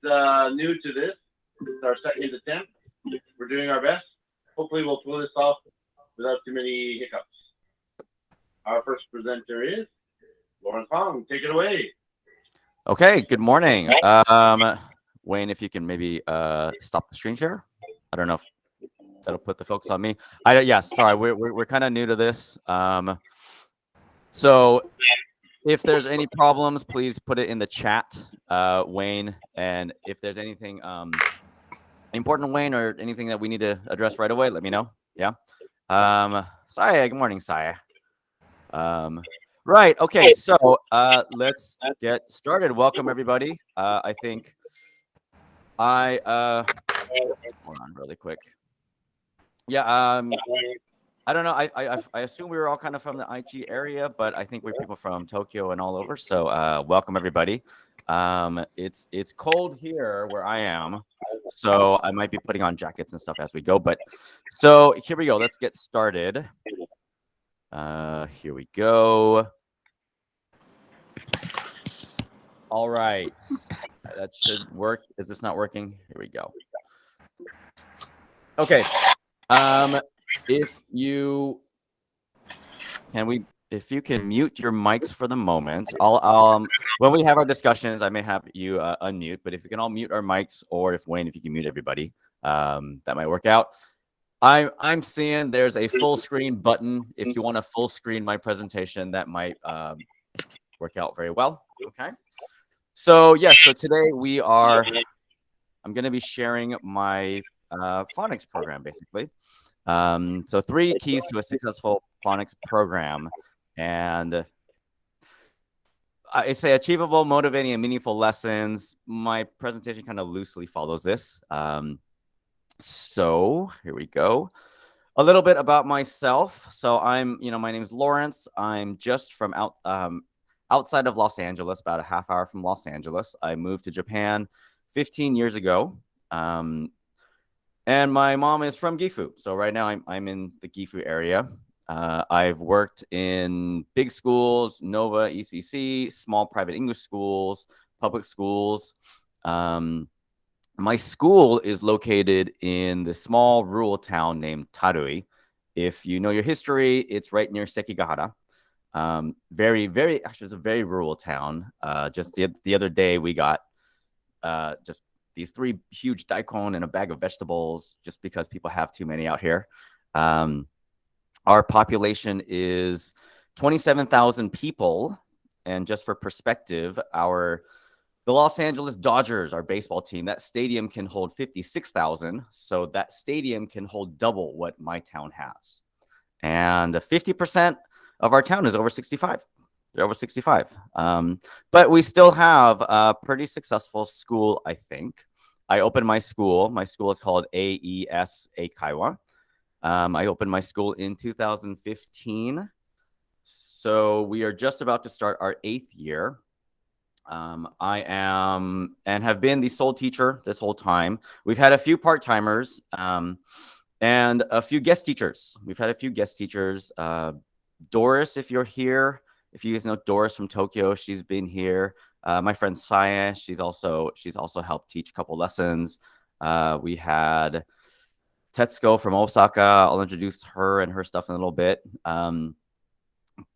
new to this, it's our second attempt. We're doing our best. Hopefully, we'll pull this off without too many hiccups. Our first presenter is Lawrence Hong. Take it away. Okay, good morning. Wayne, if you can maybe stop the screen share. I don't know if that'll put the focus on me. Sorry, we're kind of new to this. So if there's any problems, please put it in the chat, Wayne. And if there's anything important, Wayne, or anything that we need to address right away, let me know. Yeah. Saya, good morning, Saya. Right. Okay. So let's get started. Welcome, everybody. I think hold on really quick. Yeah. I don't know. I assume we were all kind of from the Aichi area, but I think we're people from Tokyo and all over. So welcome, everybody. It's cold here where I am, so I might be putting on jackets and stuff as we go. But so here we go. Let's get started. Here we go. All right. That should work. Is this not working? Here we go. Okay. If you can mute your mics for the moment, I'll when we have our discussions, I may have you unmute, but if you can all mute our mics, or if Wayne, if you can mute everybody, that might work out. I'm seeing there's a full screen button. If you want to full screen my presentation, that might work out very well. Okay. So yes, so today I'm going to be sharing my phonics program, basically. So 3 keys to a successful phonics program, and I say achievable, motivating, and meaningful lessons. My presentation kind of loosely follows this. So here we go. A little bit about myself. So my name is Lawrence. I'm just from outside of Los Angeles, about a half hour from Los Angeles. I moved to Japan 15 years ago. And my mom is from Gifu. So right now I'm in the Gifu area. I've worked in big schools, Nova, ECC, small private English schools, public schools. My school is located in the small rural town named Tarui. If you know your history, it's right near Sekigahara. Very, very, actually, it's a very rural town. Just the other day, we got just these 3 huge daikon and a bag of vegetables, just because people have too many out here. Our population is 27,000 people. And just for perspective, the Los Angeles Dodgers, our baseball team, that stadium can hold 56,000. So that stadium can hold double what my town has. And 50% of our town is over 65. They're over 65. But we still have a pretty successful school, I think. I opened my school. My school is called AES Eikaiwa. I opened my school in 2015. So we are just about to start our 8th year. I am and have been the sole teacher this whole time. We've had a few part-timers and a few guest teachers. We've had a few guest teachers. Doris, if you're here, if you guys know Doris from Tokyo, she's been here. My friend Saya, she's also helped teach a couple lessons. We had Tetsuko from Osaka. I'll introduce her and her stuff in a little bit.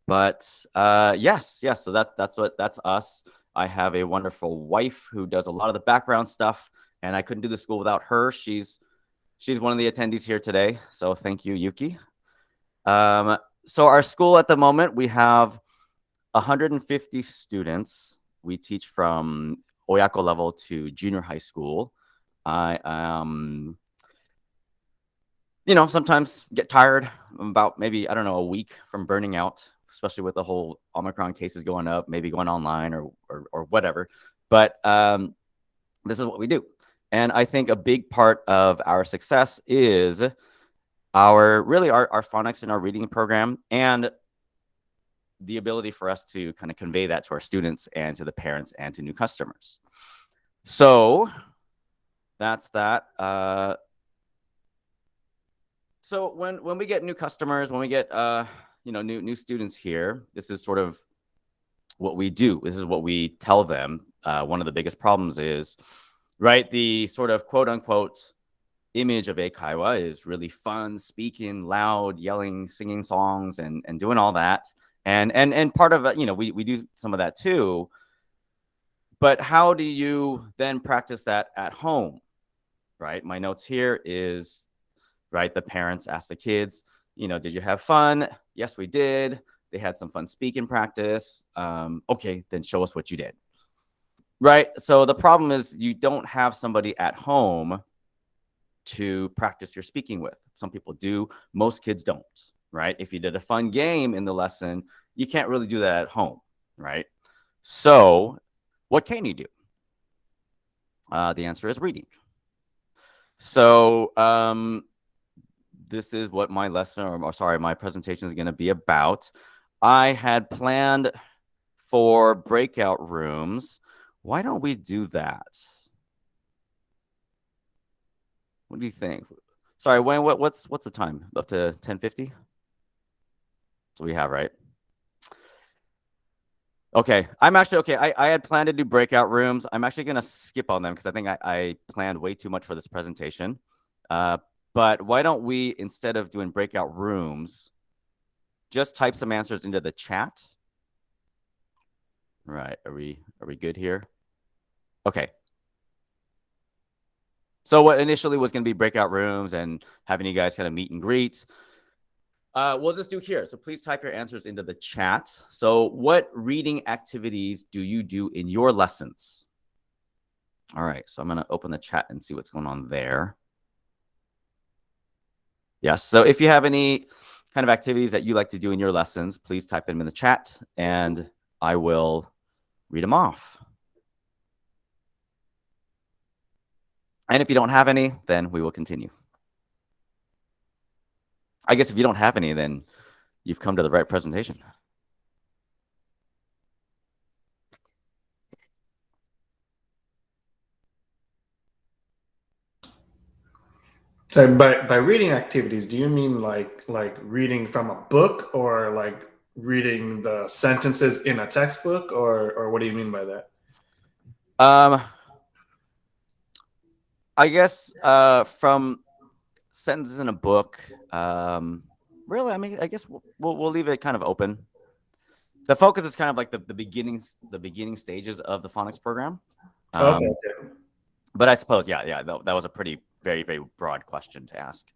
Yes. So that's us. I have a wonderful wife who does a lot of the background stuff, and I couldn't do the school without her. She's one of the attendees here today. So thank you, Yuki. So our school at the moment, we have 150 students. We teach from Oyako level to junior high school. I sometimes get tired about maybe, I don't know, a week from burning out, especially with the whole Omicron cases going up, maybe going online or whatever. But this is what we do. And I think a big part of our success is our phonics and our reading program, and the ability for us to kind of convey that to our students and to the parents and to new customers. So that's that. So when we get new customers, when we get new students here, this is sort of what we do. This is what we tell them. One of the biggest problems is right? The sort of quote unquote image of eikaiwa is really fun, speaking loud, yelling, singing songs, and doing all that. And part of it, you know, we do some of that too. But how do you then practice that at home, right? My notes here is, right, the parents ask the kids, you know, did you have fun? Yes, we did. They had some fun speaking practice. Okay, then show us what you did. Right. So the problem is you don't have somebody at home to practice your speaking with. Some people do. Most kids don't. Right. If you did a fun game in the lesson, you can't really do that at home. Right. So what can you do? The answer is reading. So this is what my lesson, or sorry, my presentation is going to be about. I had planned for breakout rooms. Why don't we do that? What do you think? Sorry, Wayne, what's the time? Up to 10:50? So we have, right? Okay, I'm actually, okay, I had planned to do breakout rooms. I'm actually going to skip on them because I think I planned way too much for this presentation. But why don't we, instead of doing breakout rooms, just type some answers into the chat? Right, are we good here? Okay. So what initially was going to be breakout rooms and having you guys kind of meet and greet, we'll just do here. So please type your answers into the chat. So what reading activities do you do in your lessons? All right, so I'm going to open the chat and see what's going on there. Yes, so if you have any kind of activities that you like to do in your lessons, please type them in the chat and I will read them off. And if you don't have any, then we will continue. I guess if you don't have any, then you've come to the right presentation. So by reading activities, do you mean like reading from a book, or like reading the sentences in a textbook, or what do you mean by that? I guess from sentences in a book, really, I mean, I guess we'll leave it kind of open. The focus is kind of like the beginning stages of the phonics program. Okay. But I suppose, yeah, that was a pretty very broad question to ask.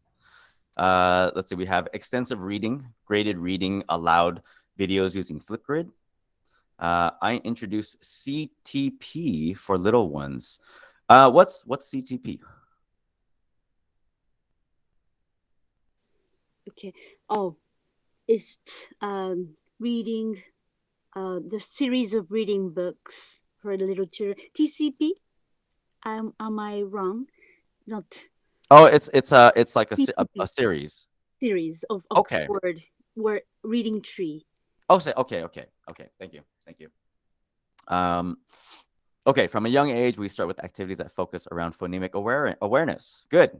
Let's see, we have extensive reading, graded reading aloud videos using Flipgrid. I introduce CTP for little ones. What's CTP? Okay. Oh, it's reading the series of reading books for little children. TCP? Am I wrong? Not. Oh, it's like a series. Series of Okay. word reading tree. Oh, say okay. Thank you. Okay, from a young age, we start with activities that focus around phonemic awareness. Good.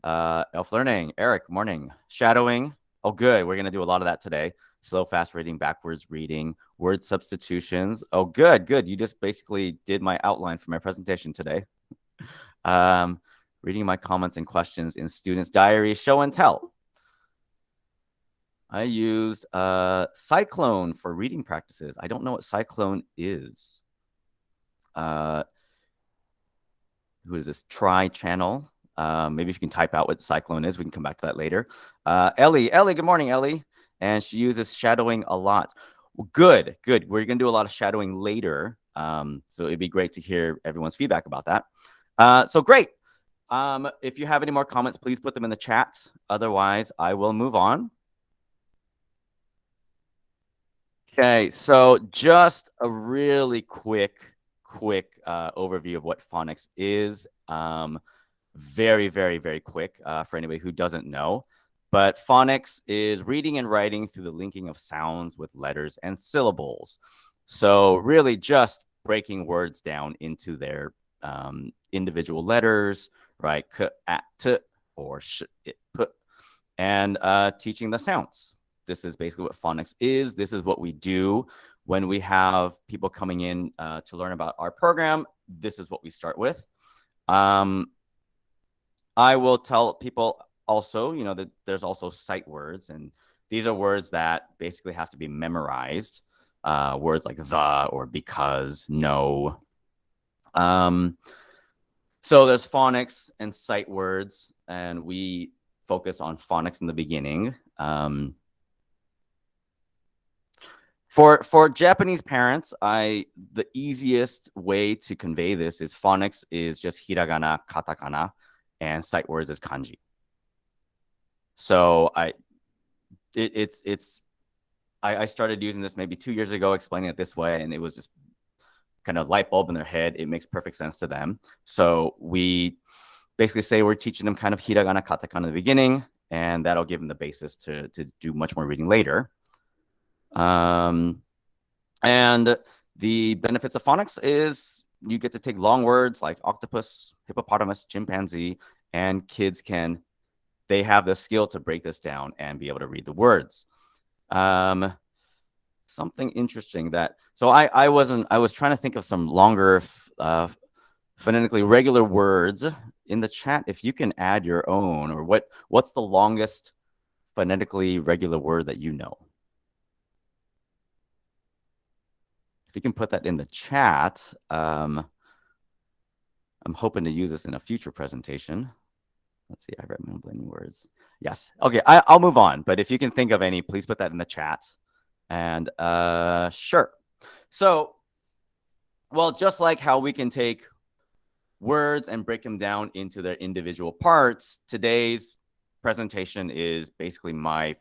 Elf learning. Eric, morning. Shadowing. Oh, good. We're going to do a lot of that today. Slow, fast reading, backwards reading, word substitutions. Oh, good. You just basically did my outline for my presentation today. Reading my comments and questions in students' diaries, show and tell. I used Cyclone for reading practices. I don't know what Cyclone is. Who is this? Try channel. Maybe if you can type out what Cyclone is, we can come back to that later. Ellie, good morning, Ellie. And she uses shadowing a lot. Well, good. We're going to do a lot of shadowing later. So it'd be great to hear everyone's feedback about that. So great. If you have any more comments, please put them in the chat. Otherwise, I will move on. Okay, so just a really quick overview of what phonics is. Very quick for anybody who doesn't know. But phonics is reading and writing through the linking of sounds with letters and syllables. So really just breaking words down into their individual letters, right? K, a, t, or sh, it, put, and teaching the sounds. This is basically what phonics is. This is what we do. when we have people coming in to learn about our program, this is what we start with. I will tell people also, you know, that there's also sight words, and these are words that basically have to be memorized. Words like the or because, no. So there's phonics and sight words, and we focus on phonics in the beginning. For Japanese parents, the easiest way to convey this is phonics is just hiragana, katakana, and sight words is kanji. So I started using this maybe 2 years ago, explaining it this way, and it was just kind of light bulb in their head. It makes perfect sense to them. So we basically say we're teaching them kind of hiragana, katakana in the beginning, and that'll give them the basis to do much more reading later. And the benefits of phonics is you get to take long words like octopus, hippopotamus, chimpanzee, and kids they have the skill to break this down and be able to read the words. Something interesting so I was trying to think of some longer phonetically regular words in the chat. If you can add your own, or what's the longest phonetically regular word that you know? If you can put that in the chat, I'm hoping to use this in a future presentation. Let's see, I read mumbling words. Yes. Okay, I'll move on. But if you can think of any, please put that in the chat. And sure. So, well, just like how we can take words and break them down into their individual parts, today's presentation is basically my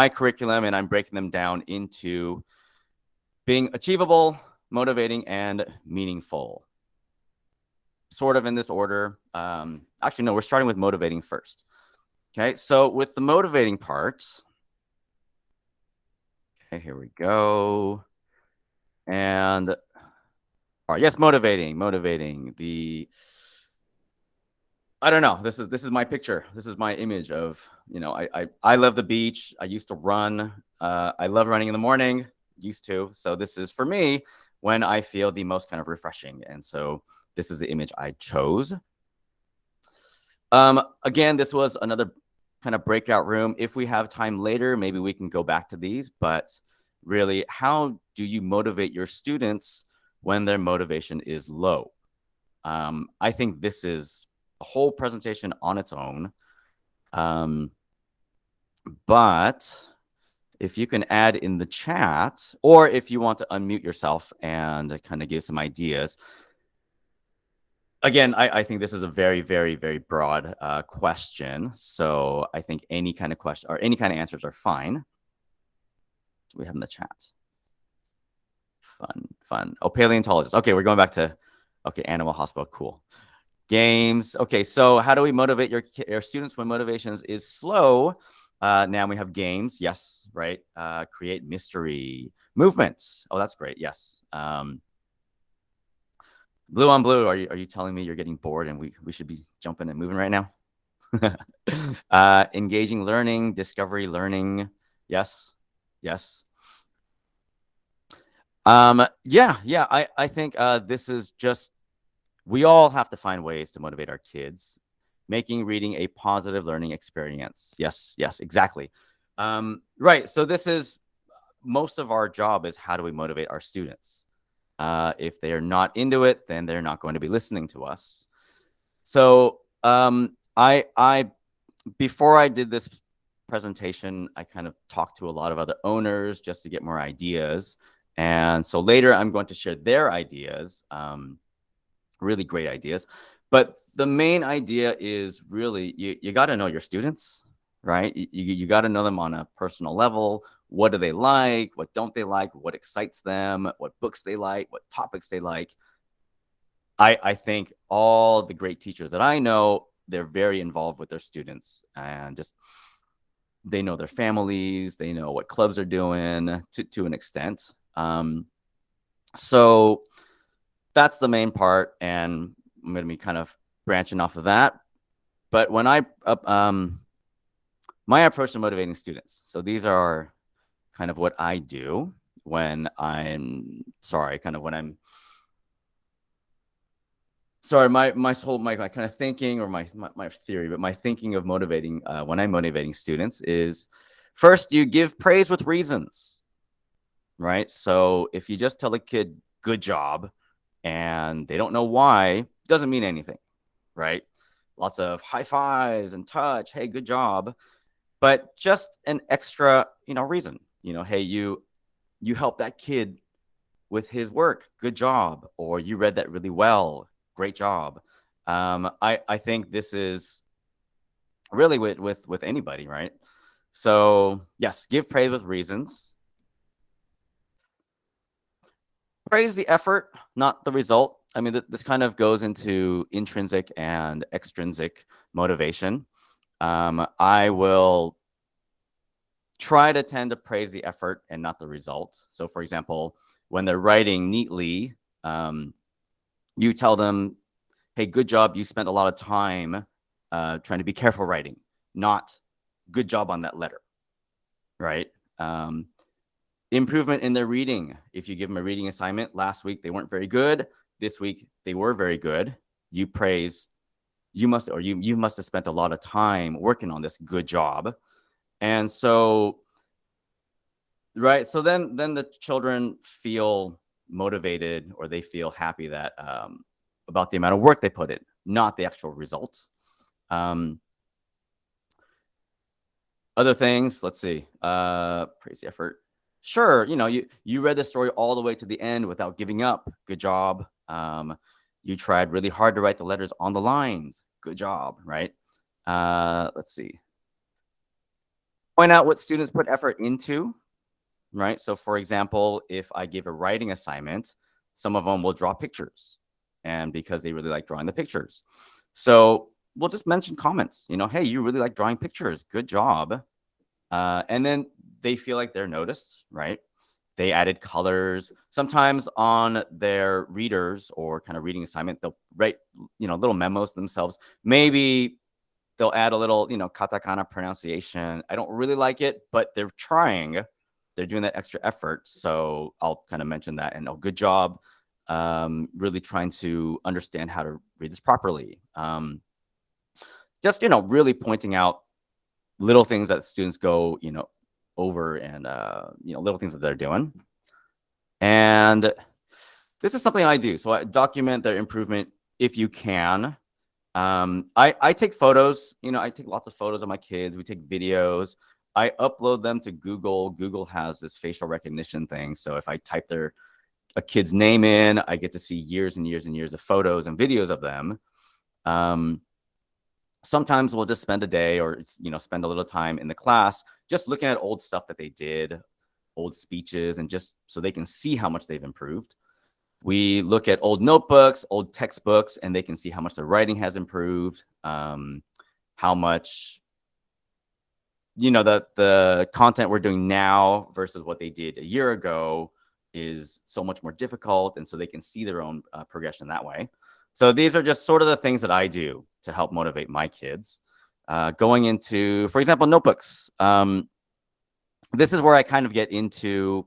curriculum, and I'm breaking them down into being achievable, motivating, and meaningful. Sort of in this order. Actually, no, we're starting with motivating first. Okay, so with the motivating part, okay, here we go. And all right, yes, motivating. I don't know. This is my picture. This is my image of, you know, I love the beach. I used to run. I love running in the morning. Used to. So this is for me when I feel the most kind of refreshing. And so this is the image I chose. Again, this was another kind of breakout room. If we have time later, maybe we can go back to these. But really, how do you motivate your students when their motivation is low? I think this is a whole presentation on its own. But if you can add in the chat, or if you want to unmute yourself and kind of give some ideas. Again, I think this is a very, very, very broad question. So I think any kind of question or any kind of answers are fine. We have in the chat. Fun. Oh, paleontologist. Okay, we're going back to, okay, animal hospital. Cool. Games. Okay, so how do we motivate your students when motivations is slow? Now we have games. Yes, right. Create mystery. Movements. Oh, that's great. Yes. Blue on blue. Are you telling me you're getting bored and we should be jumping and moving right now? Engaging learning, discovery learning. Yes. Yeah. I think this is just, we all have to find ways to motivate our kids, making reading a positive learning experience. Yes, exactly. Right. So this is, most of our job is how do we motivate our students? If they are not into it, then they're not going to be listening to us. So before I did this presentation, I kind of talked to a lot of other owners just to get more ideas. And so later I'm going to share their ideas, really great ideas. But the main idea is really, you got to know your students, right? You got to know them on a personal level. What do they like? What don't they like? What excites them? What books they like? What topics they like? I think all the great teachers that I know, they're very involved with their students, and just they know their families. They know what clubs are doing to an extent. So that's the main part, and I'm going to be kind of branching off of that. But when my approach to motivating students, so these are kind of what I do when I'm sorry, kind of when I'm sorry, my kind of thinking, or my theory, but my thinking of motivating when I'm motivating students is, first, you give praise with reasons, right? So if you just tell a kid good job and they don't know why, doesn't mean anything, right? Lots of high fives and touch, hey, good job, but just an extra, reason, hey, you help that kid with his work, good job, or you read that really well, great job. I think this is really with anybody, right? So yes, give praise with reasons. Praise the effort, not the result. I mean, this kind of goes into intrinsic and extrinsic motivation. I will try to tend to praise the effort and not the result. So for example, when they're writing neatly, you tell them, hey, good job, you spent a lot of time trying to be careful writing, not good job on that letter, right? Improvement in their reading. If you give them a reading assignment, last week they weren't very good, this week they were very good, you praise, you must have spent a lot of time working on this, good job. And so, right, so then the children feel motivated, or they feel happy that about the amount of work they put in, not the actual result. Other things, let's see, praise the effort. Sure, you read the story all the way to the end without giving up, good job. You tried really hard to write the letters on the lines, good job, right? Let's see. Point out what students put effort into, right? So for example, if I give a writing assignment, some of them will draw pictures, and because they really like drawing the pictures. So we'll just mention comments, hey, you really like drawing pictures, good job. And then they feel like they're noticed, right? They added colors. Sometimes on their readers or kind of reading assignment, they'll write, little memos themselves. Maybe they'll add a little, katakana pronunciation. I don't really like it, but they're trying. They're doing that extra effort. So I'll kind of mention that, and good job. Really trying to understand how to read this properly. Just, really pointing out little things that students go, over, and, little things that they're doing. And this is something I do. So I document their improvement if you can. I take photos, I take lots of photos of my kids. We take videos. I upload them to Google. Google has this facial recognition thing. So if I type a kid's name in, I get to see years and years and years of photos and videos of them. Sometimes we'll just spend a day, or spend a little time in the class just looking at old stuff that they did, old speeches, and just so they can see how much they've improved. We look at old notebooks, old textbooks, and they can see how much their writing has improved, how much, the content we're doing now versus what they did a year ago is so much more difficult, and so they can see their own progression that way. So these are just sort of the things that I do to help motivate my kids. Going into, for example, notebooks. This is where I kind of get into,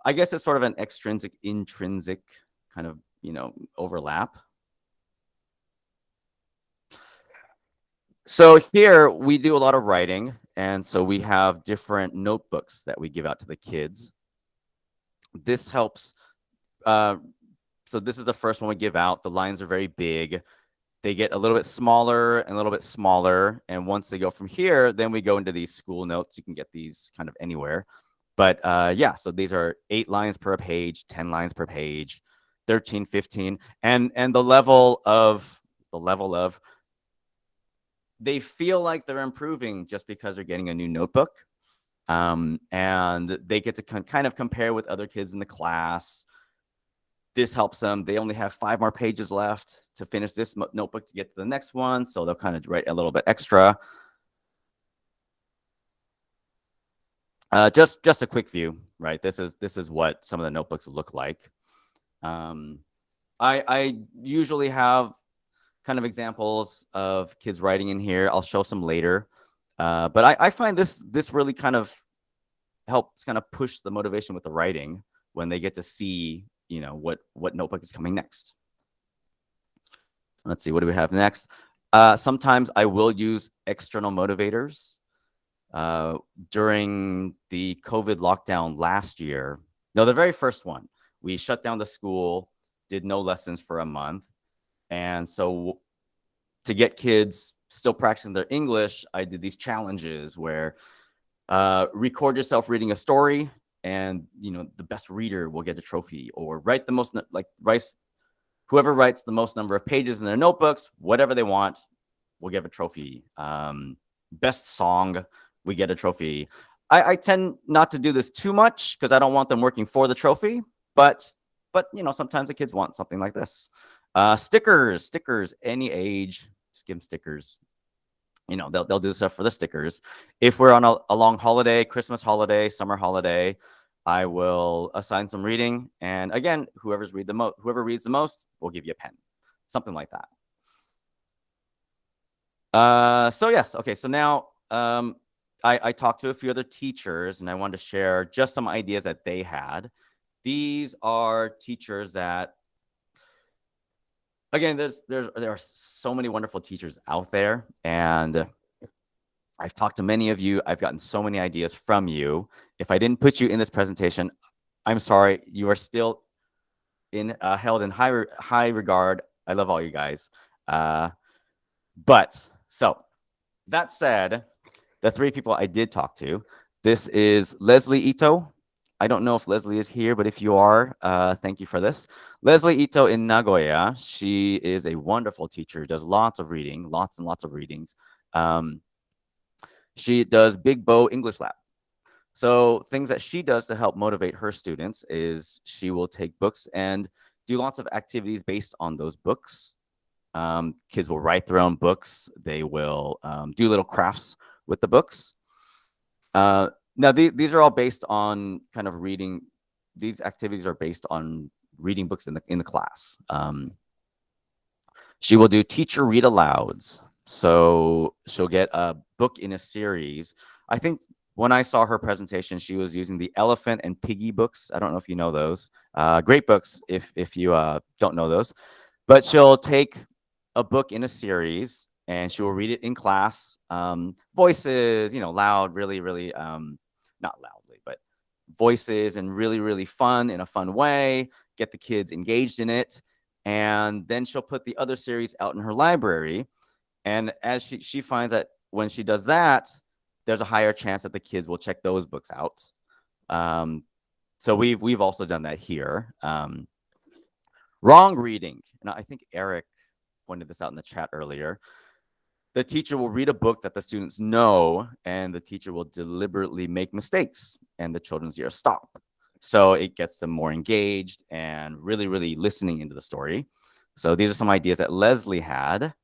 I guess it's sort of an extrinsic, intrinsic kind of, overlap. So here we do a lot of writing, and so we have different notebooks that we give out to the kids. This helps. So this is the first one we give out. The lines are very big. They get a little bit smaller and a little bit smaller. And once they go from here, then we go into these school notes. You can get these kind of anywhere. But yeah, so these are 8 lines per page, 10 lines per page, 13, 15. And the level of, they feel like they're improving just because they're getting a new notebook. And they get to kind of compare with other kids in the class. This helps them. They only have 5 more pages left to finish this notebook to get to the next one. So they'll kind of write a little bit extra. Just a quick view, right? This is what some of the notebooks look like. I usually have kind of examples of kids writing in here. I'll show some later. But I find this really kind of helps kind of push the motivation with the writing when they get to see, you know, what notebook is coming next. Let's see, what do we have next? Sometimes I will use external motivators. During the COVID lockdown last year, no, the very first one, we shut down the school, did no lessons for a month. And so to get kids still practicing their English, I did these challenges where record yourself reading a story, and you know, the best reader will get a trophy, or write the most, whoever writes the most number of pages in their notebooks, whatever they want, will get a trophy. Best song, we get a trophy. I tend not to do this too much because I don't want them working for the trophy, but you know, sometimes the kids want something like this. Stickers, any age, just give them stickers. You know, they'll do stuff for the stickers. If we're on a long holiday, Christmas holiday, summer holiday, I will assign some reading, and again, whoever reads the most will give you a pen, something like that. So yes, okay. So now I talked to a few other teachers, and I wanted to share just some ideas that they had. These are teachers that, again, there are so many wonderful teachers out there, and I've talked to many of you. I've gotten so many ideas from you. If I didn't put you in this presentation, I'm sorry. You are still held in high regard. I love all you guys. But so that said, the three people I did talk to, this is Leslie Ito. I don't know if Leslie is here, but if you are, thank you for this. Leslie Ito in Nagoya. She is a wonderful teacher, does lots of reading, lots and lots of readings. She does Big Bow English Lab. So things that she does to help motivate her students is she will take books and do lots of activities based on those books. Kids will write their own books. They will do little crafts with the books. Now, these are all based on kind of reading. These activities are based on reading books in the class. She will do teacher read-alouds. So she'll get a book in a series. I think when I saw her presentation, she was using the Elephant and Piggy books. I don't know if you know those. Great books if you don't know those. But she'll take a book in a series, and she will read it in class. Voices, you know, loud, really, really, not loudly, but voices, and really, really fun in a fun way. Get the kids engaged in it. And then she'll put the other series out in her library. And as she finds that when she does that, there's a higher chance that the kids will check those books out. So we've also done that here. Wrong reading. And I think Eric pointed this out in the chat earlier. The teacher will read a book that the students know, and the teacher will deliberately make mistakes, and the children's ears stop. So it gets them more engaged and really, really listening into the story. So these are some ideas that Leslie had.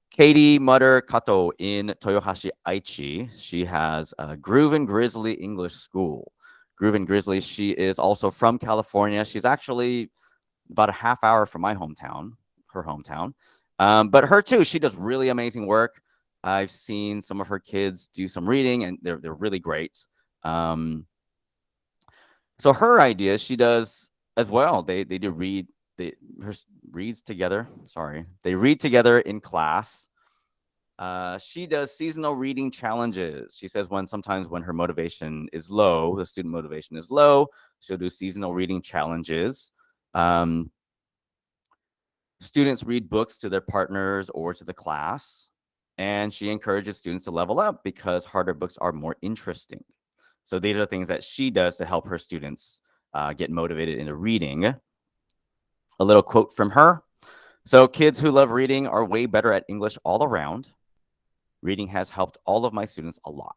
Katie Mutter Kato in Toyohashi Aichi. She has a Groove and Grizzly English School. Groove and Grizzly, she is also from California. She's actually about a half hour from my hometown, her hometown. But her too, she does really amazing work. I've seen some of her kids do some reading, and they're really great. So her ideas, she does as well. They do read. They reads together. Sorry, they read together in class. She does seasonal reading challenges. She says sometimes when her motivation is low, the student motivation is low, she'll do seasonal reading challenges. Students read books to their partners or to the class, and she encourages students to level up because harder books are more interesting. So these are things that she does to help her students get motivated into reading. A little quote from her. So kids who love reading are way better at English all around. Reading has helped all of my students a lot.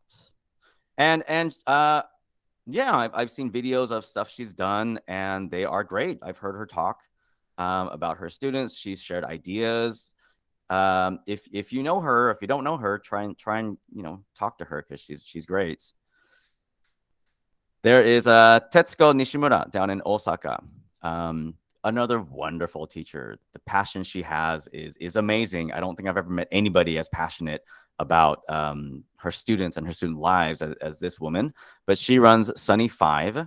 And yeah, I've seen videos of stuff she's done, and they are great. I've heard her talk about her students. She's shared ideas. If you know her, if you don't know her, try and talk to her, because she's great. There is Tetsuko Nishimura down in Osaka. Another wonderful teacher. The passion she has is amazing. I don't think I've ever met anybody as passionate about her students and her student lives as this woman. But she runs Sunny 5.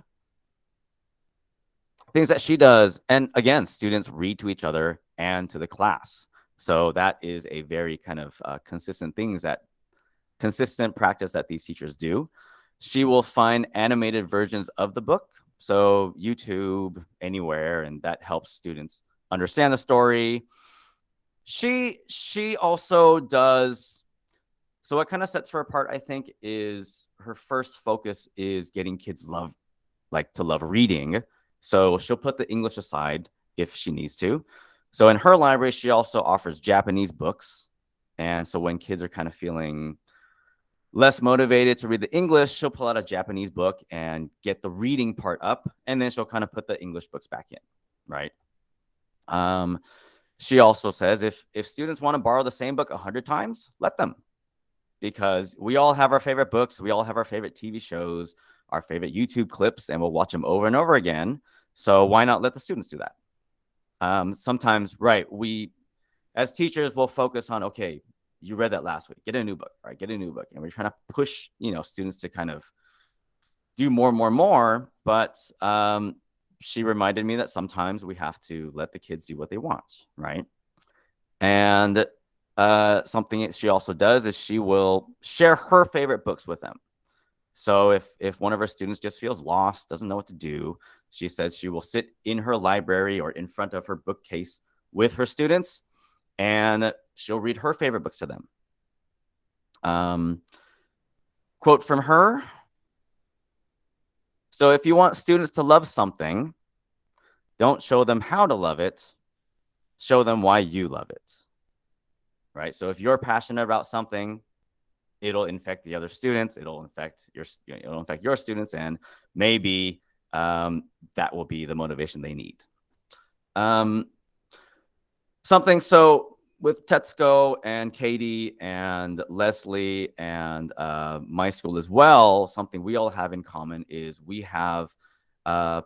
Things that she does, and again, students read to each other and to the class. So that is a very kind of consistent practice that these teachers do. She will find animated versions of the book, so YouTube, anywhere, and that helps students understand the story. She also does. So what kind of sets her apart, I think, is her first focus is getting kids to love reading. So she'll put the English aside if she needs to. So in her library, she also offers Japanese books. And so when kids are kind of feeling less motivated to read the English, she'll pull out a Japanese book and get the reading part up. And then she'll kind of put the English books back in, right? She also says if students want to borrow the same book 100 times, let them. Because we all have our favorite books. We all have our favorite TV shows, our favorite YouTube clips, and we'll watch them over and over again. So why not let the students do that? Sometimes, right, we as teachers will focus on, okay, you read that last week, get a new book, right? Get a new book. And we're trying to push, students to kind of do more. But she reminded me that sometimes we have to let the kids do what they want, right? And something she also does is she will share her favorite books with them. So if one of her students just feels lost, doesn't know what to do, she says she will sit in her library or in front of her bookcase with her students, and she'll read her favorite books to them. Quote from her. So if you want students to love something, don't show them how to love it. Show them why you love it. Right? So if you're passionate about something, it'll infect the other students. It'll infect your students, and maybe that will be the motivation they need. So with Tetsuko and Katie and Leslie and my school as well, something we all have in common is we put a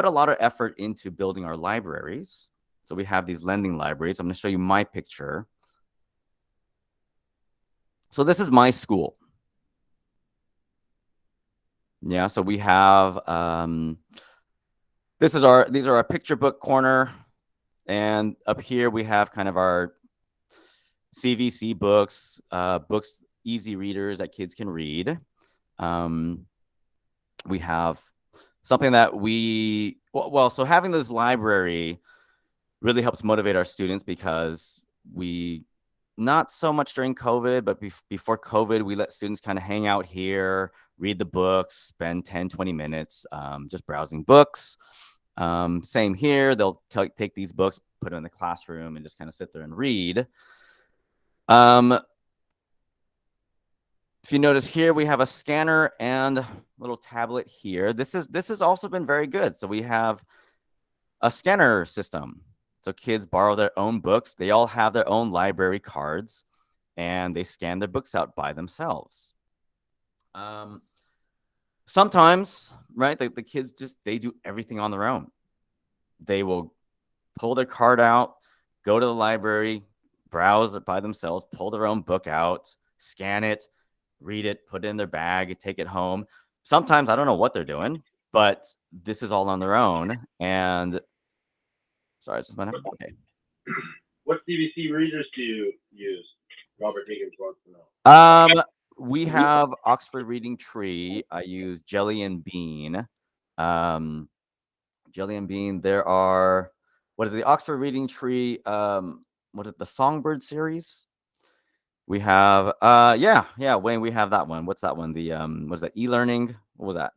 lot of effort into building our libraries. So we have these lending libraries. I'm going to show you my picture. So this is my school. Yeah, so we have these are our picture book corner, and up here we have kind of our CVC books, books easy readers that kids can read. We have something that so having this library really helps motivate our students, because not so much during COVID, but before COVID, we let students kind of hang out here, read the books, spend 10, 20 minutes just browsing books. Same here. They'll take these books, put them in the classroom, and just kind of sit there and read. If you notice here, we have a scanner and a little tablet here. This has also been very good. So we have a scanner system. So kids borrow their own books. They all have their own library cards, and they scan their books out by themselves. Sometimes, right, the kids they do everything on their own. They will pull their card out, go to the library, browse it by themselves, pull their own book out, scan it, read it, put it in their bag, take it home. Sometimes I don't know what they're doing, but this is all on their own. And sorry, just a minute. Okay. What CVC readers do you use? Robert Higgins wants to know. We have Oxford Reading Tree. I use Jelly and Bean. Jelly and Bean. There are, what is it, the Oxford Reading Tree? What is it, the Songbird series? We have, yeah, Wayne, we have that one. What's that one? The what is that? E-learning. What was that?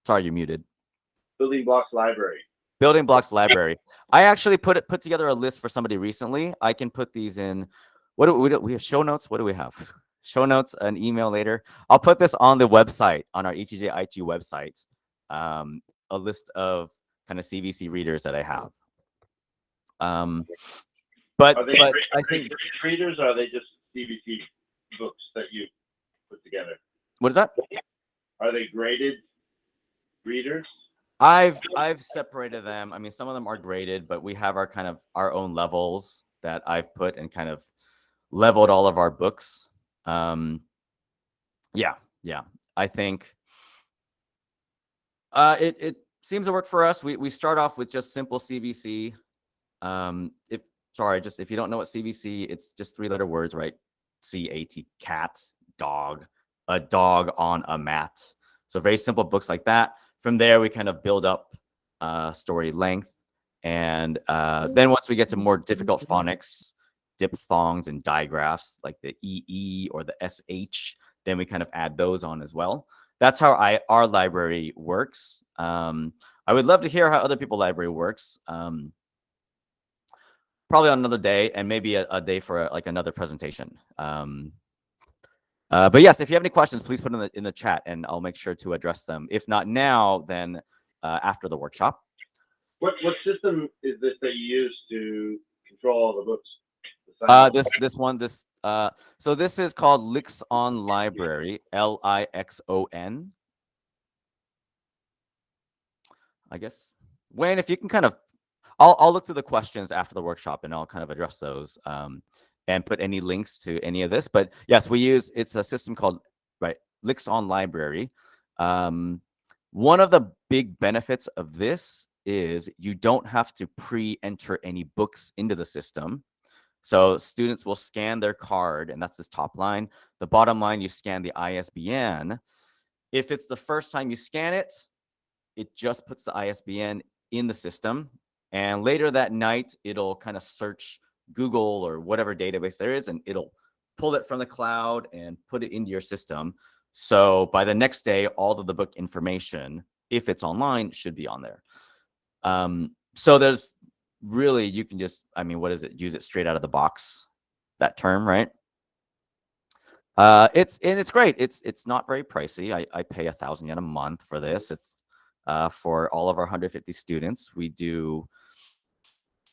Sorry, you're muted. Building Blocks Library. Building Blocks Library. I actually put together a list for somebody recently. I can put these in. What do we have? Show notes. What do we have? Show notes, an email later. I'll put this on the website, on our ETJ Aichi website. A list of kind of CVC readers that I have. But I think readers, or are they just CVC books that you put together? What is that? Are they graded readers? I've separated them. I mean, some of them are graded, but we have our own levels that I've put and kind of leveled all of our books. Yeah, I think it seems to work for us. We start off with just simple CVC. If you don't know what CVC, it's just 3-letter words, right? CAT, cat, dog, a dog on a mat. So very simple books like that. From there, we kind of build up story length. And then once we get to more difficult phonics, diphthongs and digraphs, like the EE or the SH, then we kind of add those on as well. That's how our library works. I would love to hear how other people's library works. Probably on another day, and maybe a day for like another presentation. But yes, if you have any questions, please put them in the chat, and I'll make sure to address them. If not now, then after the workshop. What system is this that you use to control all the books? So this is called Lixon Library, Lixon. I guess. Wayne, if you can kind of, I'll look through the questions after the workshop, and I'll kind of address those and put any links to any of this. But yes, it's a system called Lixon Library. One of the big benefits of this is you don't have to pre-enter any books into the system. So students will scan their card, and that's this top line. The bottom line, you scan the ISBN. If it's the first time you scan it, it just puts the ISBN in the system. And later that night, it'll kind of search Google or whatever database there is, and it'll pull it from the cloud and put it into your system. So by the next day, all of the book information, if it's online, should be on there. So there's really, you can just, what is it? Use it straight out of the box, that term, right? It's great. It's not very pricey. I pay 1,000 yen a month for this. It's for all of our 150 students. We do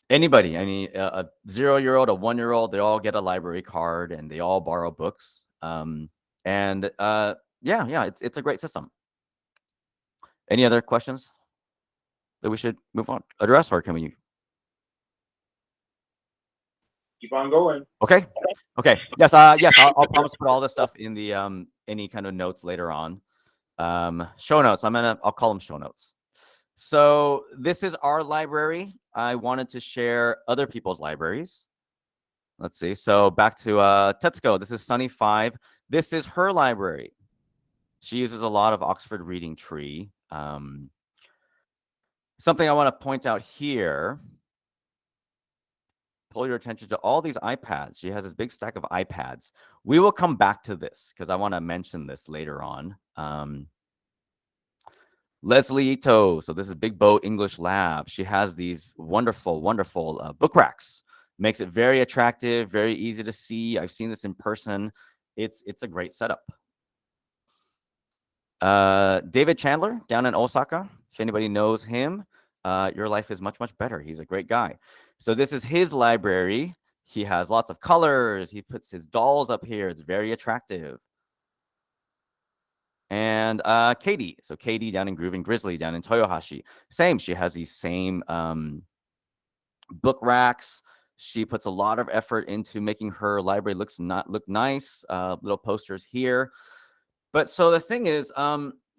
anybody, a 0-year-old, a 1-year-old, they all get a library card and they all borrow books. It's a great system. Any other questions that we should move on, address, or can we keep on going? Okay. Yes. I'll promise to put all this stuff in the any kind of notes later on. Show notes. I'll call them show notes. So this is our library. I wanted to share other people's libraries. Let's see. So back to Tetsuko. This is Sunny 5. This is her library. She uses a lot of Oxford Reading Tree. Something I want to point out here. Pull your attention to all these iPads. She has this big stack of iPads. We will come back to this because I want to mention this later on. Leslie Ito. So this is Big Bow English Lab. She has these wonderful book racks. Makes it very attractive, very easy to see. I've seen this in person. It's a great setup. David Chandler down in Osaka. If anybody knows him, your life is much better. He's a great guy. So this is his library. He has lots of colors. He puts his dolls up here. It's very attractive. And Katie. So Katie down in Groove and Grizzly down in Toyohashi. Same. She has these same book racks. She puts a lot of effort into making her library look nice. Little posters here. But so the thing is,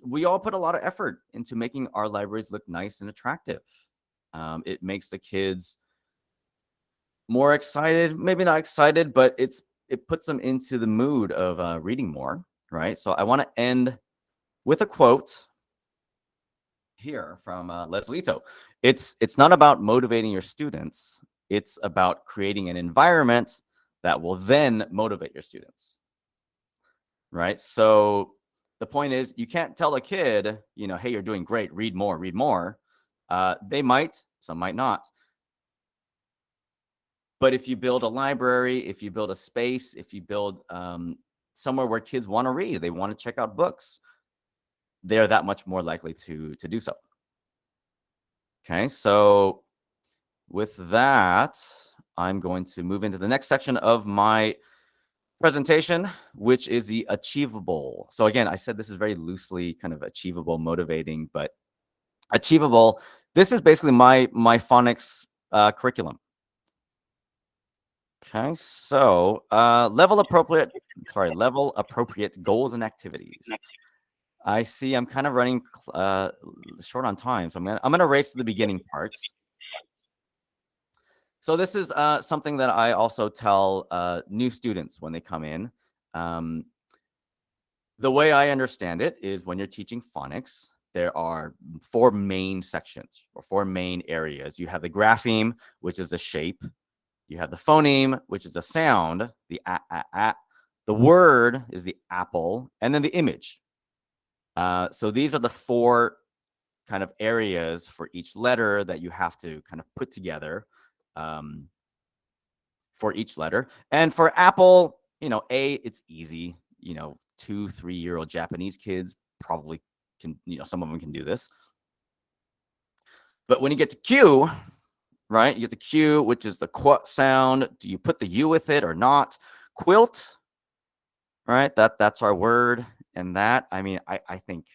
we all put a lot of effort into making our libraries look nice and attractive. It makes the kids more excited, maybe not excited, but it puts them into the mood of reading more, right? So I want to end with a quote here from Leslie Ito. It's not about motivating your students. It's about creating an environment that will then motivate your students, right? So the point is, you can't tell a kid, hey, you're doing great, read more, read more. They might, some might not. But if you build a library, if you build a space, if you build somewhere where kids want to read, they want to check out books, they're that much more likely to do so. Okay, so with that, I'm going to move into the next section of my presentation, which is the achievable. So again, I said this is very loosely kind of achievable, motivating, but achievable. This is basically my phonics curriculum. Okay, so level appropriate goals and activities. I see I'm kind of running short on time, so I'm gonna race to the beginning parts. So this is something that I also tell new students when they come in. The way I understand it is when you're teaching phonics, there are 4 main sections or 4 main areas. You have the grapheme, which is a shape. You have the phoneme, which is a sound, the a. The word is the apple, and then the image. So these are the 4 kind of areas for each letter that you have to kind of put together for each letter. And for apple, A, it's easy. 2, 3-year-old Japanese kids probably can, some of them can do this. But when you get to Q, right, you get the Q, which is the qu sound. Do you put the U with it or not? Quilt, right? That's our word. And that, I mean, I think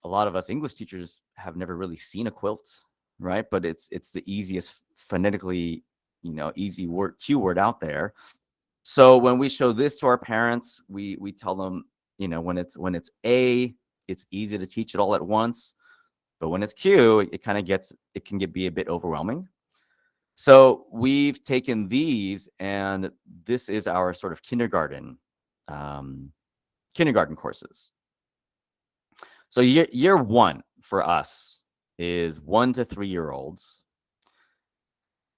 a lot of us English teachers have never really seen a quilt, right? But it's the easiest phonetically, easy word, Q word out there. So when we show this to our parents, we tell them, when it's A, it's easy to teach it all at once. But when it's Q, it can be a bit overwhelming. So we've taken these, and this is our sort of kindergarten courses. So year 1 for us is 1 to 3-year-olds.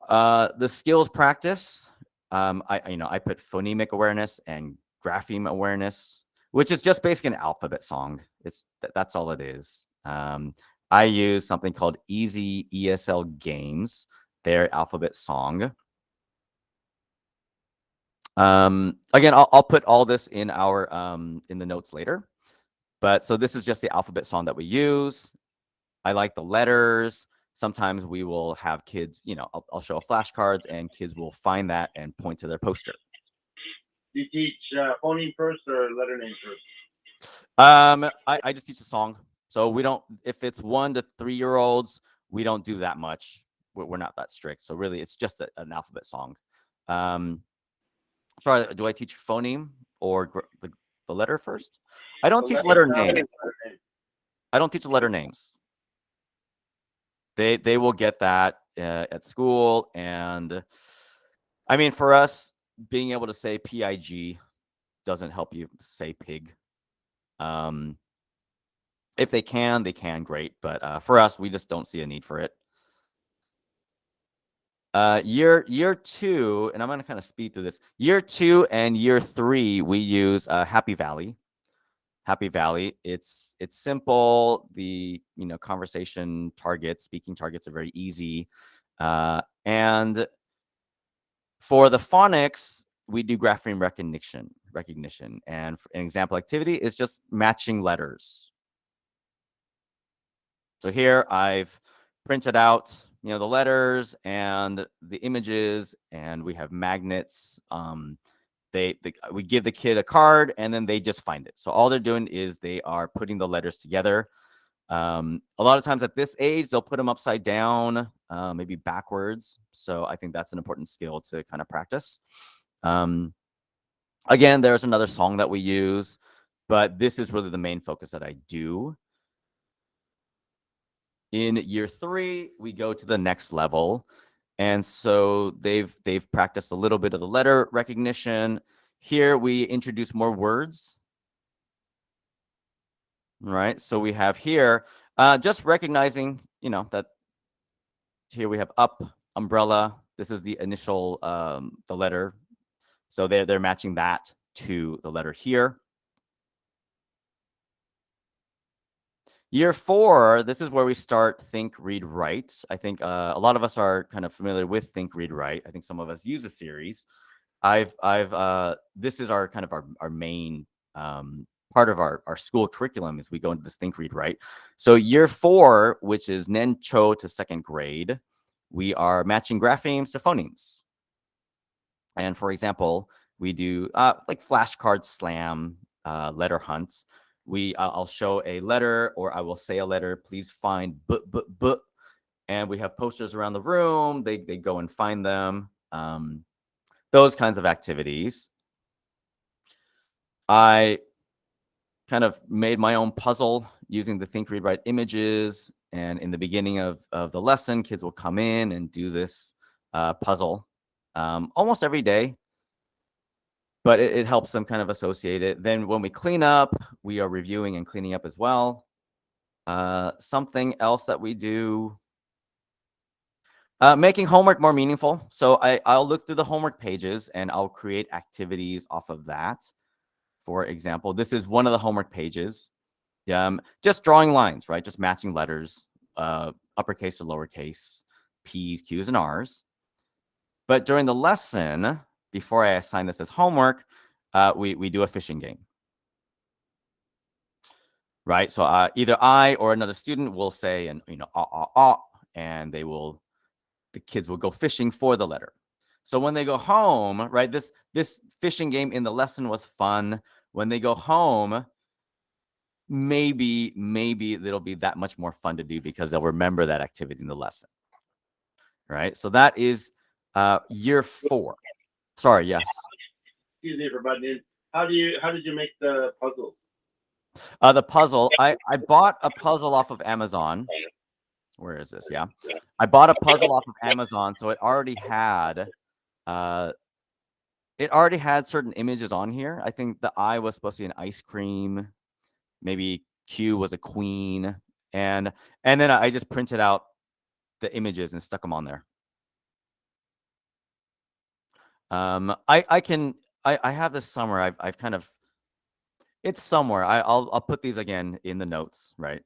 The skills practice, I put phonemic awareness and grapheme awareness, which is just basically an alphabet song. That's all it is. I use something called Easy ESL Games, their alphabet song. Again, I'll put all this in our in the notes later. But so this is just the alphabet song that we use. I like the letters. Sometimes we will have kids, I'll show flashcards and kids will find that and point to their poster. Do you teach phoneme first or letter name first? I just teach a song. So we don't, if it's 1 to 3-year-olds, we don't do that much. We're not that strict. So really, it's just an alphabet song. Sorry, do I teach phoneme or the letter first? I don't teach letter names. I don't teach letter names. They will get that at school, and I mean, for us, being able to say PIG doesn't help you say pig. If they can, great. But for us, we just don't see a need for it. Year 2, and I'm gonna kind of speed through this. Year 2 and year 3, we use Happy Valley. Happy Valley. It's simple. The conversation targets, speaking targets are very easy. And for the phonics, we do grapheme recognition. And an example activity is just matching letters. So here I've printed out, the letters and the images, and we have magnets. We give the kid a card, and then they just find it. So all they're doing is they are putting the letters together. A lot of times at this age, they'll put them upside down, maybe backwards. So I think that's an important skill to kind of practice. Again, there's another song that we use, but this is really the main focus that I do. In year 3, we go to the next level. And so they've practiced a little bit of the letter recognition. Here we introduce more words. Right. So we have here just recognizing, that here we have up, umbrella. This is the initial the letter. So they're matching that to the letter here. Year 4, this is where we start think, read, write. I think a lot of us are kind of familiar with think, read, write. I think some of us use a series. This is our kind of our main part of our school curriculum is we go into this think, read, write. So year 4, which is Nencho to 2nd grade, we are matching graphemes to phonemes. And for example, we do like flashcard slam, letter hunts. I'll show a letter, or I will say a letter. Please find but, and we have posters around the room. They go and find them. those kinds of activities. I kind of made my own puzzle using the Think, Read, Write images. And in the beginning of the lesson, kids will come in and do this puzzle almost every day. But it helps them kind of associate it. Then when we clean up, we are reviewing and cleaning up as well. Something else that we do, making homework more meaningful. So I'll look through the homework pages and I'll create activities off of that. For example, this is one of the homework pages. Just drawing lines, right? Just matching letters, uppercase to lowercase, P's, Q's, and R's. But during the lesson, before I assign this as homework, we do a fishing game. Right? So either I or another student will say, and and the kids will go fishing for the letter. So when they go home, right, this fishing game in the lesson was fun. When they go home, maybe it'll be that much more fun to do because they'll remember that activity in the lesson. Right? So that is year 4. Sorry, yes. Excuse me for butting in. How did you make the puzzle? The puzzle, I bought a puzzle off of Amazon. Where is this? Yeah. I bought a puzzle off of Amazon, so it already had certain images on here. I think the I was supposed to be an ice cream, maybe Q was a queen, and then I just printed out the images and stuck them on there. I have this somewhere. I've kind of, it's somewhere. I'll put these again in the notes, right?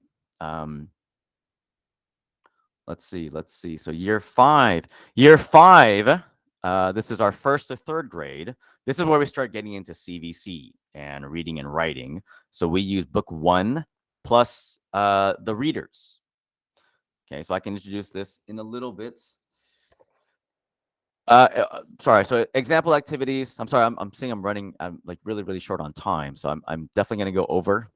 Let's see. So year 5. This is our 1st to 3rd grade. This is where we start getting into CVC and reading and writing. So we use book 1 plus the readers. Okay, so I can introduce this in a little bit. Sorry. So example activities. I'm sorry. I'm seeing I'm running. I'm like really short on time. So I'm definitely going to go over.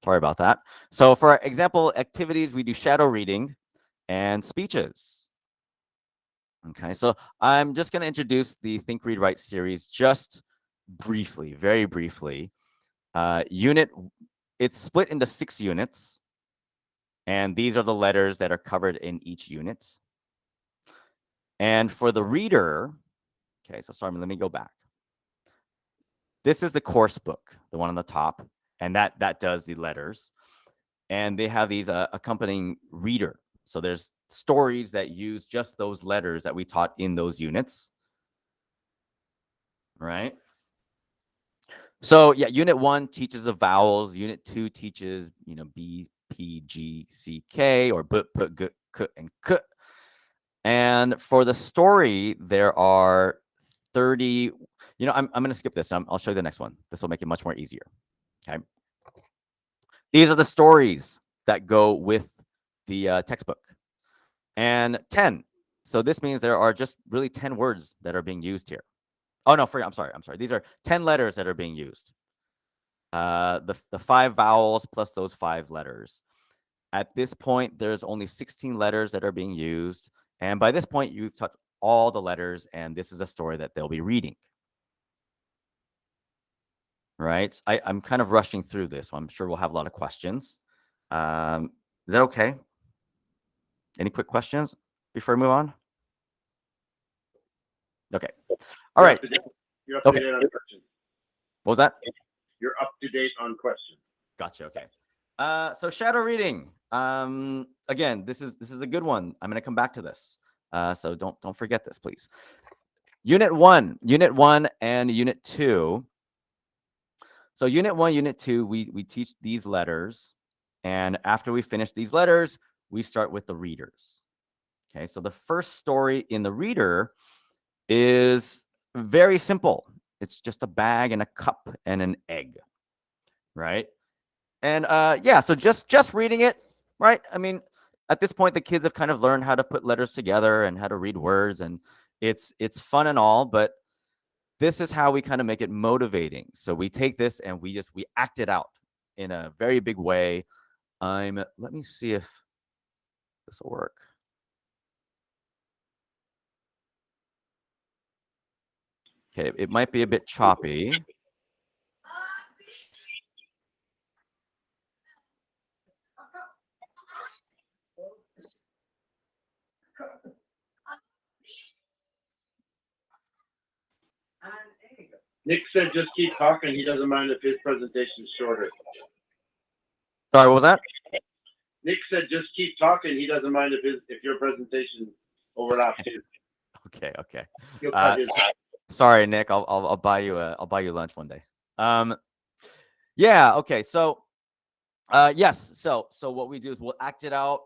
Sorry about that. So for our example activities, we do shadow reading and speeches. Okay, so I'm just going to introduce the Think, Read, Write series just briefly, very briefly. It's split into 6 units, and these are the letters that are covered in each unit. And for the reader, okay, so sorry, let me go back. This is the course book, the one on the top, and that does the letters. And they have these accompanying reader. So there's stories that use just those letters that we taught in those units. Right? So yeah, unit 1 teaches the vowels. Unit 2 teaches, B, P, G, C, K, or B, P, G, K, and K. And for the story, there are 30. I'm going to skip this. I'll show you the next one. This will make it much more easier. Okay. These are the stories that go with the textbook. And 10. So this means there are just really 10 words that are being used here. Oh, no, I'm sorry. These are 10 letters that are being used. The 5 vowels plus those 5 letters. At this point, there's only 16 letters that are being used. And by this point, you've touched all the letters, and this is a story that they'll be reading. Right? I'm kind of rushing through this, so I'm sure we'll have a lot of questions. Is that okay? Any quick questions before we move on? Okay. All right. You're up to date on questions. What was that? You're up to date on questions. Gotcha. Okay. So shadow reading. Again, this is a good one. I'm going to come back to this. So don't forget this, please. Unit 1 and Unit 2. So Unit 1, Unit 2, we teach these letters, and after we finish these letters, we start with the readers. Okay. So the first story in the reader is very simple. It's just a bag and a cup and an egg, right? And yeah, so just reading it, right? I mean, at this point, the kids have kind of learned how to put letters together and how to read words, and it's fun and all, but this is how we kind of make it motivating. So we take this and we act it out in a very big way. Let me see if this will work. Okay, it might be a bit choppy. Nick said just keep talking. He doesn't mind if his presentation's shorter. Sorry, what was that? Nick said just keep talking. He doesn't mind if your presentation overlaps too. Okay, okay. He'll cut his out. Sorry, Nick. I'll buy you lunch one day. Yeah. Okay. So, yes. So what we do is we'll act it out.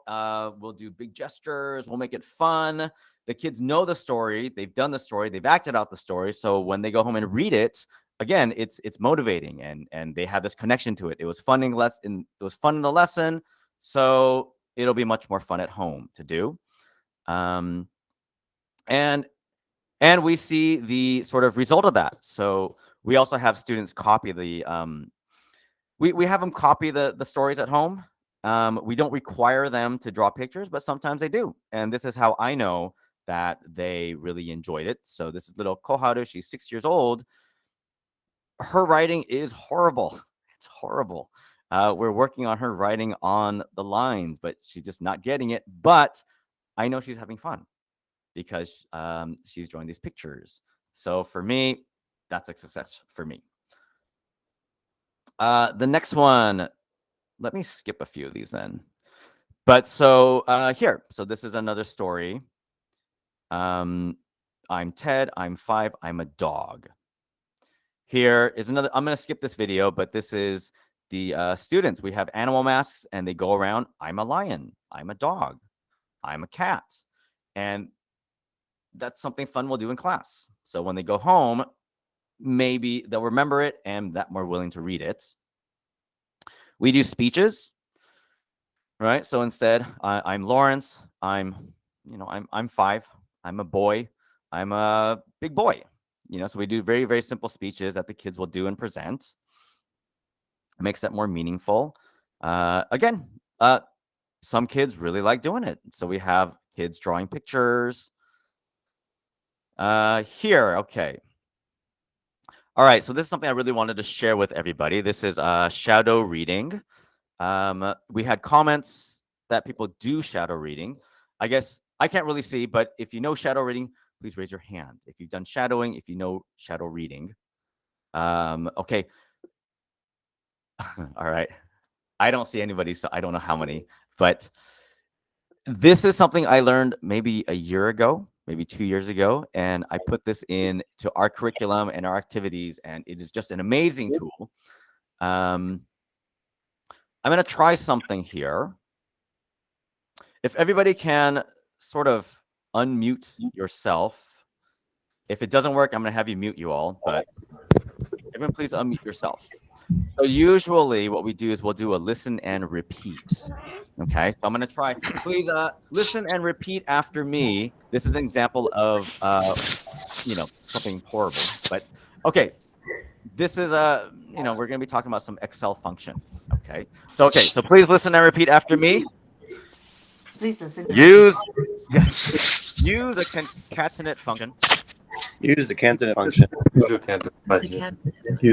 We'll do big gestures. We'll make it fun. The kids know the story. They've done the story. They've acted out the story. So when they go home and read it, again, it's motivating and they have this connection to it. It was fun in the lesson. So it'll be much more fun at home to do. And we see the sort of result of that. So we also have students copy the we have them copy the stories at home. We don't require them to draw pictures, but sometimes they do. And this is how I know that they really enjoyed it. So this is little Koharu. She's 6 years old. Her writing is horrible. It's horrible. We're working on her writing on the lines, but she's just not getting it. But I know she's having fun because she's drawing these pictures. So for me, that's a success for me. The next one, let me skip a few of these then. But so here, so this is another story. I'm Ted, I'm 5, I'm a dog. Here is another, I'm going to skip this video, but this is the students. We have animal masks and they go around. I'm a lion, I'm a dog, I'm a cat. And that's something fun we'll do in class. So when they go home, maybe they'll remember it and that more willing to read it. We do speeches, right? So instead, I'm Lawrence. I'm 5. I'm a boy. I'm a big boy. So we do very, very simple speeches that the kids will do and present. It makes that more meaningful. Again, some kids really like doing it. So we have kids drawing pictures. Here, okay. All right, so this is something I really wanted to share with everybody. This is shadow reading. We had comments that people do shadow reading. I guess I can't really see, but if you know shadow reading, please raise your hand. If you've done shadowing, if you know shadow reading. Okay. All right. I don't see anybody, so I don't know how many, but this is something I learned maybe a year ago, maybe 2 years ago, and I put this into our curriculum and our activities, and it is just an amazing tool. I'm going to try something here. If everybody can sort of unmute yourself. If it doesn't work, I'm going to have you mute you all, but everyone please unmute yourself. So usually what we do is we'll do a listen and repeat. Okay, so I'm going to try. Please listen and repeat after me. This is an example of, something horrible. But, okay, this is, we're going to be talking about some Excel function. Okay, so please listen and repeat after me. Please listen. Use a concatenate function. Use the concatenate function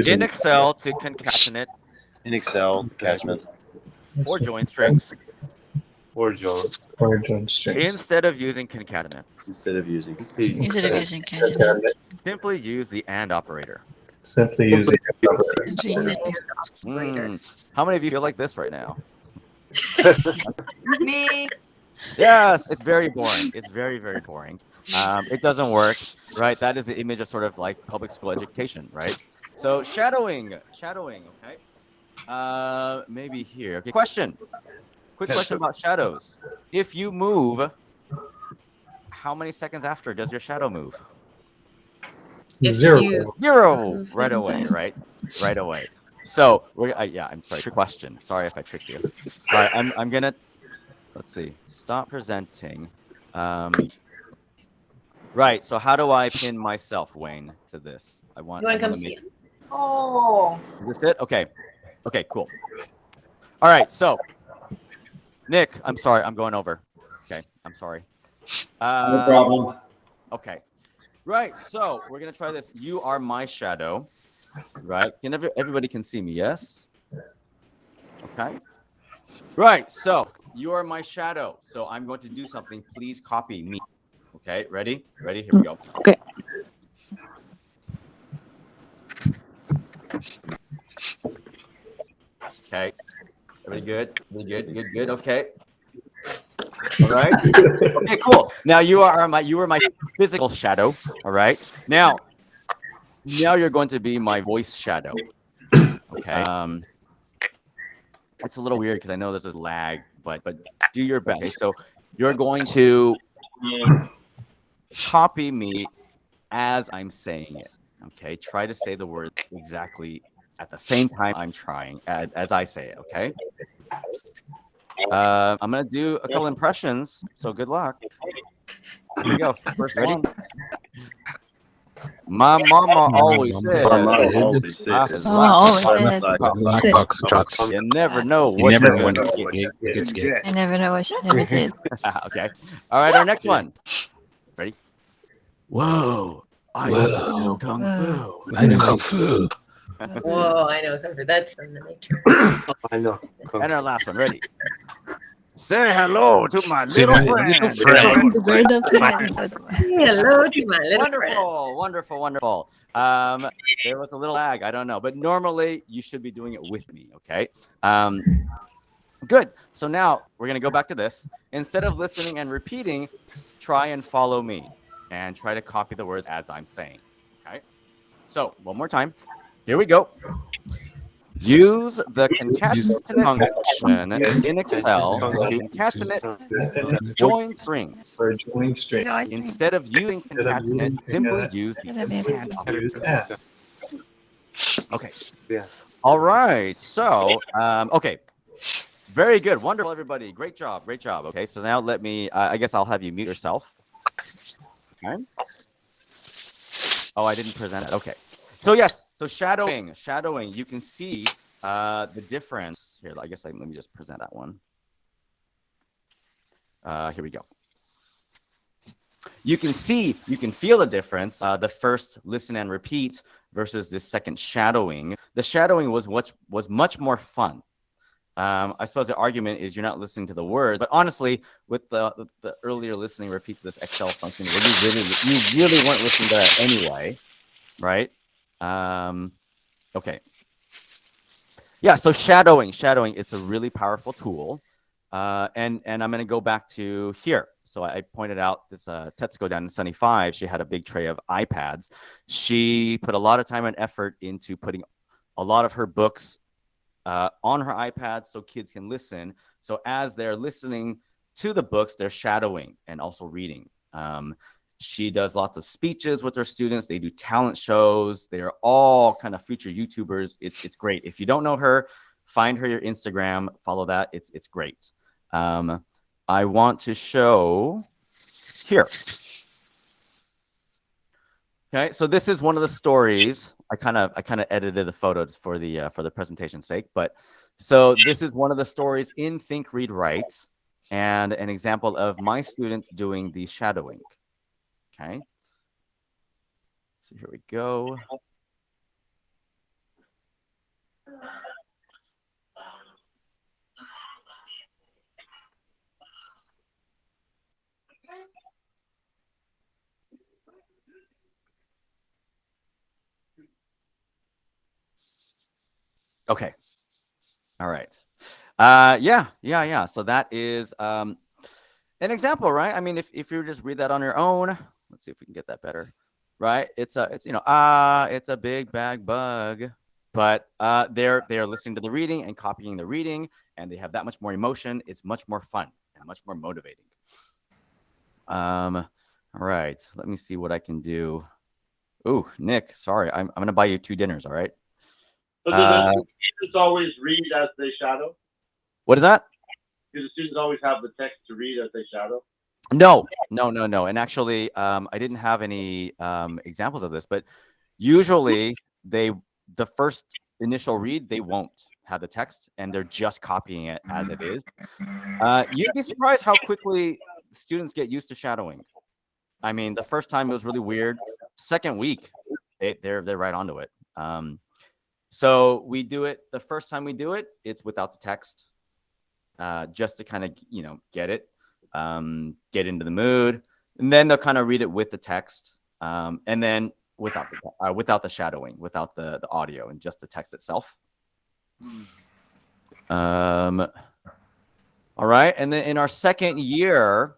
In Excel to concatenate. in Excel catchment Or join strings. Or join strings. Instead of using concatenate. instead of using. concatenate. Simply use the AND operator. Simply use it. How many of you feel like this right now? Me. Yes, it's very boring. It's very, very boring. It doesn't work, right? That is the image of sort of like public school education, right? So shadowing, okay? Maybe here. Okay, question. Quick question about shadows. If you move, how many seconds after does your shadow move? Zero. Zero. Right away, right? Right away. So I'm sorry. Trick question. Sorry if I tricked you. All right, I'm gonna. Let's see. Stop presenting. Right. So how do I pin myself, Wayne, to this? You want to come see it? him? Oh. Is this it? Okay. Okay. Cool. All right. So, Nick, I'm sorry. I'm going over. Okay. I'm sorry. No problem. Okay. Right. So we're gonna try this. You are my shadow. Right. Everybody can see me? Yes. Okay. Right. So you are my shadow. So I'm going to do something. Please copy me. Okay. Ready? Ready? Here we go. Okay. Okay. Everybody good? Really good. Good. Good. Okay. All right. Okay. Cool. Now you are my physical shadow. All right. Now you're going to be my voice shadow. Okay. It's a little weird because I know there's this lag, but do your best. Okay, so you're going to copy me as I'm saying it. Okay. Try to say the words exactly at the same time I'm trying as I say it. Okay. I'm gonna do a couple impressions. So good luck. Here we go. First one. My mama always said, Mama always said, life is Mama like always a said, box. Like box trucks. You never know You what never you're know gonna what get. you get. I never know what you're gonna get. Okay. All right. Our next one. Ready? Whoa. I know kung fu. I know kung fu. Whoa, I know, Kapper. That's from the nature. I know. And our last one. Ready? Say hello to my Say little my little friend. friend. The bird of Say hello to my little Wonderful, friend. wonderful, wonderful. There was a little lag. I don't know, but normally you should be doing it with me. Okay. Good. So now we're gonna go back to this. Instead of listening and repeating, try and follow me and try to copy the words as I'm saying. Okay. So one more time. Here we go. Use the concatenate function in Excel to concatenate join strings. For joining strings. Instead of using concatenate, simply use the and operator. Use and. Okay. Yeah. All right. So, okay. Very good. Wonderful, everybody. Great job. Great job. Okay. So now let me, I guess I'll have you mute yourself. Okay. Oh, I didn't present it. Okay. So yes. So shadowing, you can see the difference here. I guess let me just present that one. Here we go. You can feel the difference. The first listen and repeat versus this second shadowing. The shadowing was much more fun. I suppose the argument is you're not listening to the words, but honestly, with the earlier listening repeat to this Excel function, where you really weren't listening to that anyway, right? Okay. Yeah. So shadowing, it's a really powerful tool. And I'm going to go back to here. So I pointed out this Tetsuko down in Sunny 5. She had a big tray of iPads. She put a lot of time and effort into putting a lot of her books on her iPad so kids can listen. So as they're listening to the books, they're shadowing and also reading. She does lots of speeches with her students. They do talent shows. They're all kind of future YouTubers. It's great. If you don't know her, find her your Instagram, follow that. It's great. I want to show here. Okay, so this is one of the stories. I kind of edited the photos for the presentation's sake, but so this is one of the stories in Think, Read, Write, and an example of my students doing the shadowing. Okay, so here we go. Okay. All right. Yeah. So that is an example, right? I mean, if you just read that on your own, let's see if we can get that better, right? It's a big bag bug, but they're listening to the reading and copying the reading, and they have that much more emotion. It's much more fun and much more motivating. All right. Let me see what I can do. Ooh, Nick, sorry, I'm gonna buy you 2 dinners. All right. So do the students always read as they shadow? What is that? Do the students always have the text to read as they shadow? No. And actually, I didn't have any examples of this, but usually the first initial read, they won't have the text and they're just copying it as it is. You'd be surprised how quickly students get used to shadowing. I mean, the first time it was really weird, second week, they're right onto it. So we do it the first time we do it, it's without the text, just to kind of get it, get into the mood, and then they'll kind of read it with the text, and then without the shadowing, without the audio, and just the text itself. All right, and then in our second year,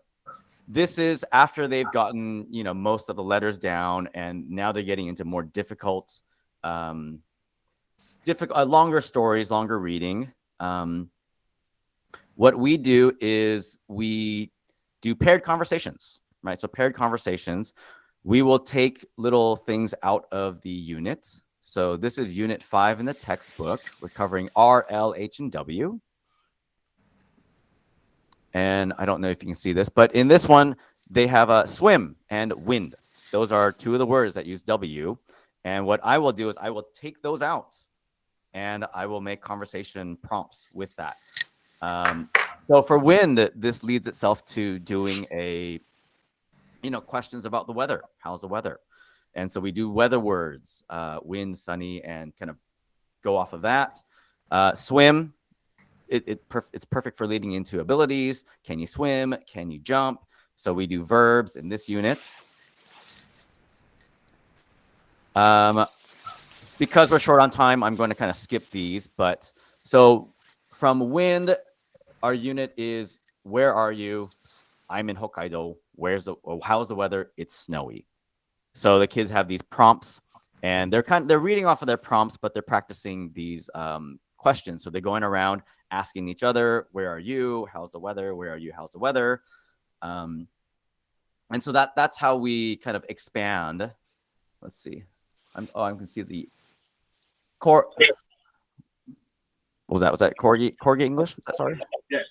this is after they've gotten most of the letters down, and now they're getting into more difficult, longer stories, longer reading. What we do is we do paired conversations, right? So paired conversations, we will take little things out of the units. So this is unit 5 in the textbook. We're covering R, L, H, and W. And I don't know if you can see this, but in this one, they have a swim and wind. Those are two of the words that use W. And what I will do is I will take those out, and I will make conversation prompts with that. So for wind, this leads itself to doing questions about the weather. How's the weather? And so we do weather words, wind, sunny, and kind of go off of that. Swim, it's perfect for leading into abilities. Can you swim? Can you jump? So we do verbs in this unit. Because we're short on time, I'm going to kind of skip these. But so from wind, our unit is, where are you? I'm in Hokkaido. How's the weather? It's snowy. So the kids have these prompts, and they're reading off of their prompts, but they're practicing these questions. So they're going around asking each other, where are you? How's the weather? Where are you? How's the weather? And so that's how we kind of expand. Let's see. I can see the core. What was that? Was that Corgi English? Was that, sorry? Yes.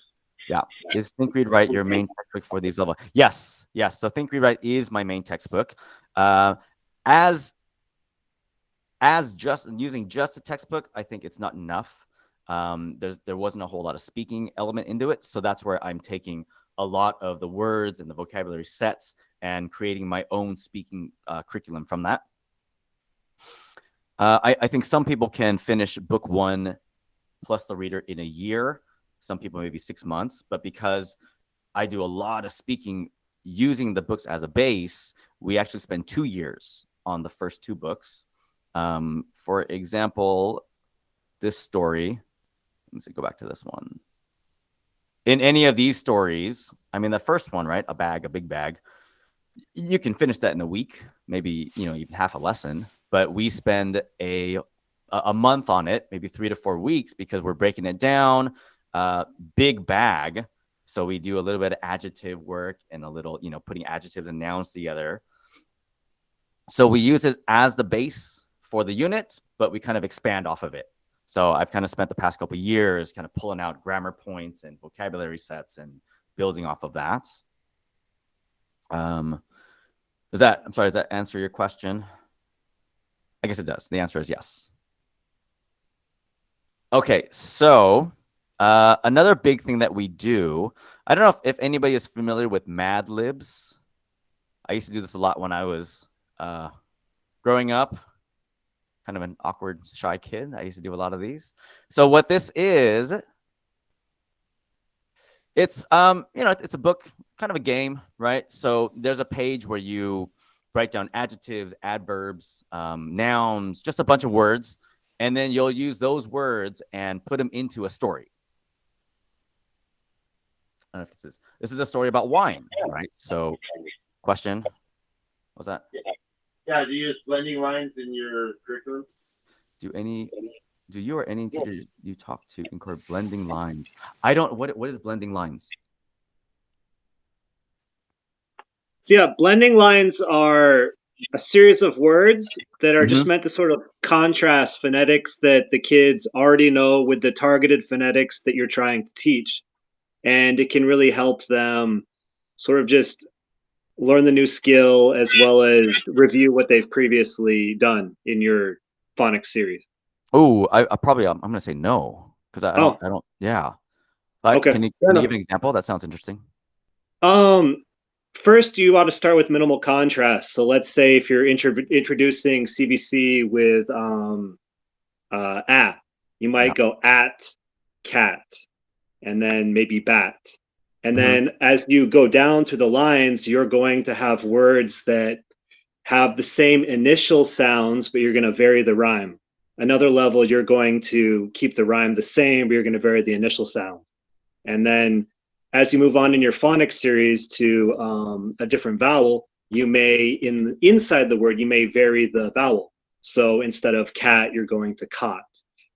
Yeah. Is Think, Read, Write your main textbook for these levels? Yes. So Think, Read, Write is my main textbook. As just using just a textbook, I think it's not enough. There wasn't a whole lot of speaking element into it, so that's where I'm taking a lot of the words and the vocabulary sets and creating my own speaking curriculum from that. I think some people can finish book 1 plus the reader in a year. Some people maybe 6 months, but because I do a lot of speaking using the books as a base, we actually spend 2 years on the first 2 books. For example, this story, let's go back to this one. In any of these stories, I mean, the first one, right? A big bag, you can finish that in a week, maybe, even half a lesson, but we spend a month on it, maybe 3 to 4 weeks, because we're breaking it down, big bag. So we do a little bit of adjective work and a little, putting adjectives and nouns together. So we use it as the base for the unit, but we kind of expand off of it. So I've kind of spent the past couple of years kind of pulling out grammar points and vocabulary sets and building off of that. Does that answer your question? I guess it does. The answer is yes. Okay, so another big thing that we do, I don't know if anybody is familiar with Mad Libs. I used to do this a lot when I was growing up, kind of an awkward, shy kid. I used to do a lot of these. So what this is, it's it's a book, kind of a game, right? So there's a page where you write down adjectives, adverbs, nouns, just a bunch of words, and then you'll use those words and put them into a story. I don't know if this is a story about wine, right? So, question, what was that? Yeah, do you use blending lines in your curriculum? Do you or any teacher you talk to include blending lines? I don't. What is blending lines? So yeah, blending lines are a series of words that are just meant to sort of contrast phonetics that the kids already know with the targeted phonetics that you're trying to teach. And it can really help them sort of just learn the new skill as well as review what they've previously done in your phonics series. Oh, I'm going to say no, because I don't. Yeah. But Okay. Can you give an example? That sounds interesting. first you ought to start with minimal contrast. So let's say if you're introducing CVC with at, you might go at cat, and then maybe bat. And then as you go down through the lines, you're going to have words that have the same initial sounds, but you're going to vary the rhyme. Another level, you're going to keep the rhyme the same, but you're going to vary the initial sound. And then as you move on in your phonics series to a different vowel, you may, inside the word, you may vary the vowel. So instead of cat, you're going to cot.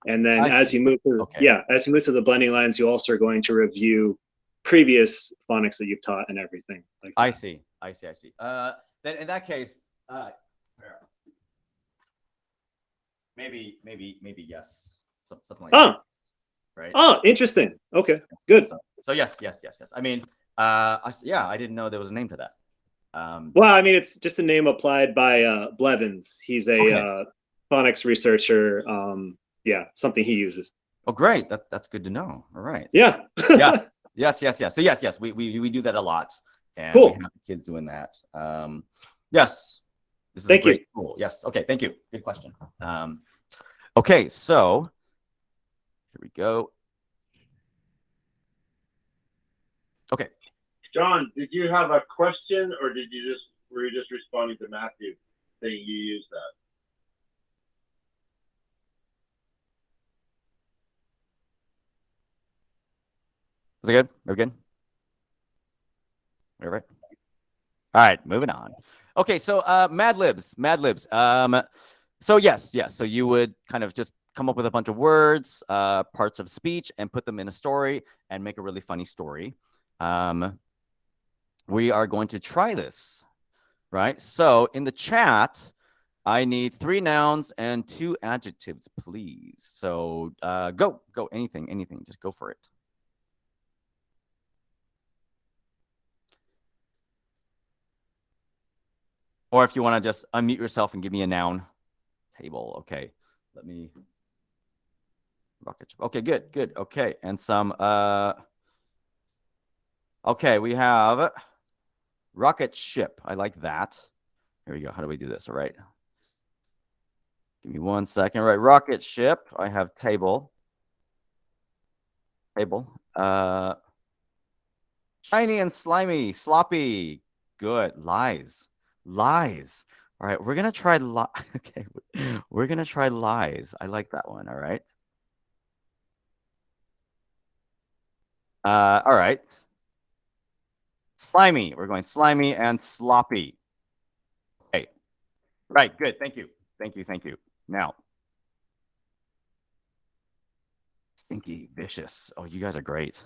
And then as you move through, as you move through the blending lines, you also are going to review previous phonics that you've taught and everything. Like I see. Then in that case, maybe yes, something like that. Right. Oh, interesting. Okay, good. So yes. I mean, I didn't know there was a name to that. Well, I mean, it's just a name applied by Blevins. He's a phonics researcher. Yeah, something he uses. Oh, great. That's good to know. All right. Yeah. Yes. So yes, we do that a lot, and cool. We have kids doing that. Yes. This is thank a great you. tool. Yes. Okay. Thank you. Good question. Okay. So here we go. Okay. John, did you have a question, or were you just responding to Matthew saying you used that? Is it good? Are we good? All right. All right, moving on. Okay, so Mad Libs. So yes. So you would kind of just come up with a bunch of words, parts of speech, and put them in a story and make a really funny story. We are going to try this, right? So in the chat, I need 3 nouns and 2 adjectives, please. So go, anything, just go for it. Or if you want to just unmute yourself and give me a noun. Table, okay. Let me rocket ship. Okay, good. Okay, and some okay, we have rocket ship. I like that. Here we go. How do we do this? All right. Give me 1 second. All right, rocket ship. I have table. Shiny and slimy, sloppy. Good. Lies. All right, we're gonna try okay, we're gonna try lies. I like that one. All right. All right. Slimy. We're going slimy and sloppy. Okay. Right. Good. Thank you. Now, stinky, vicious. Oh, you guys are great.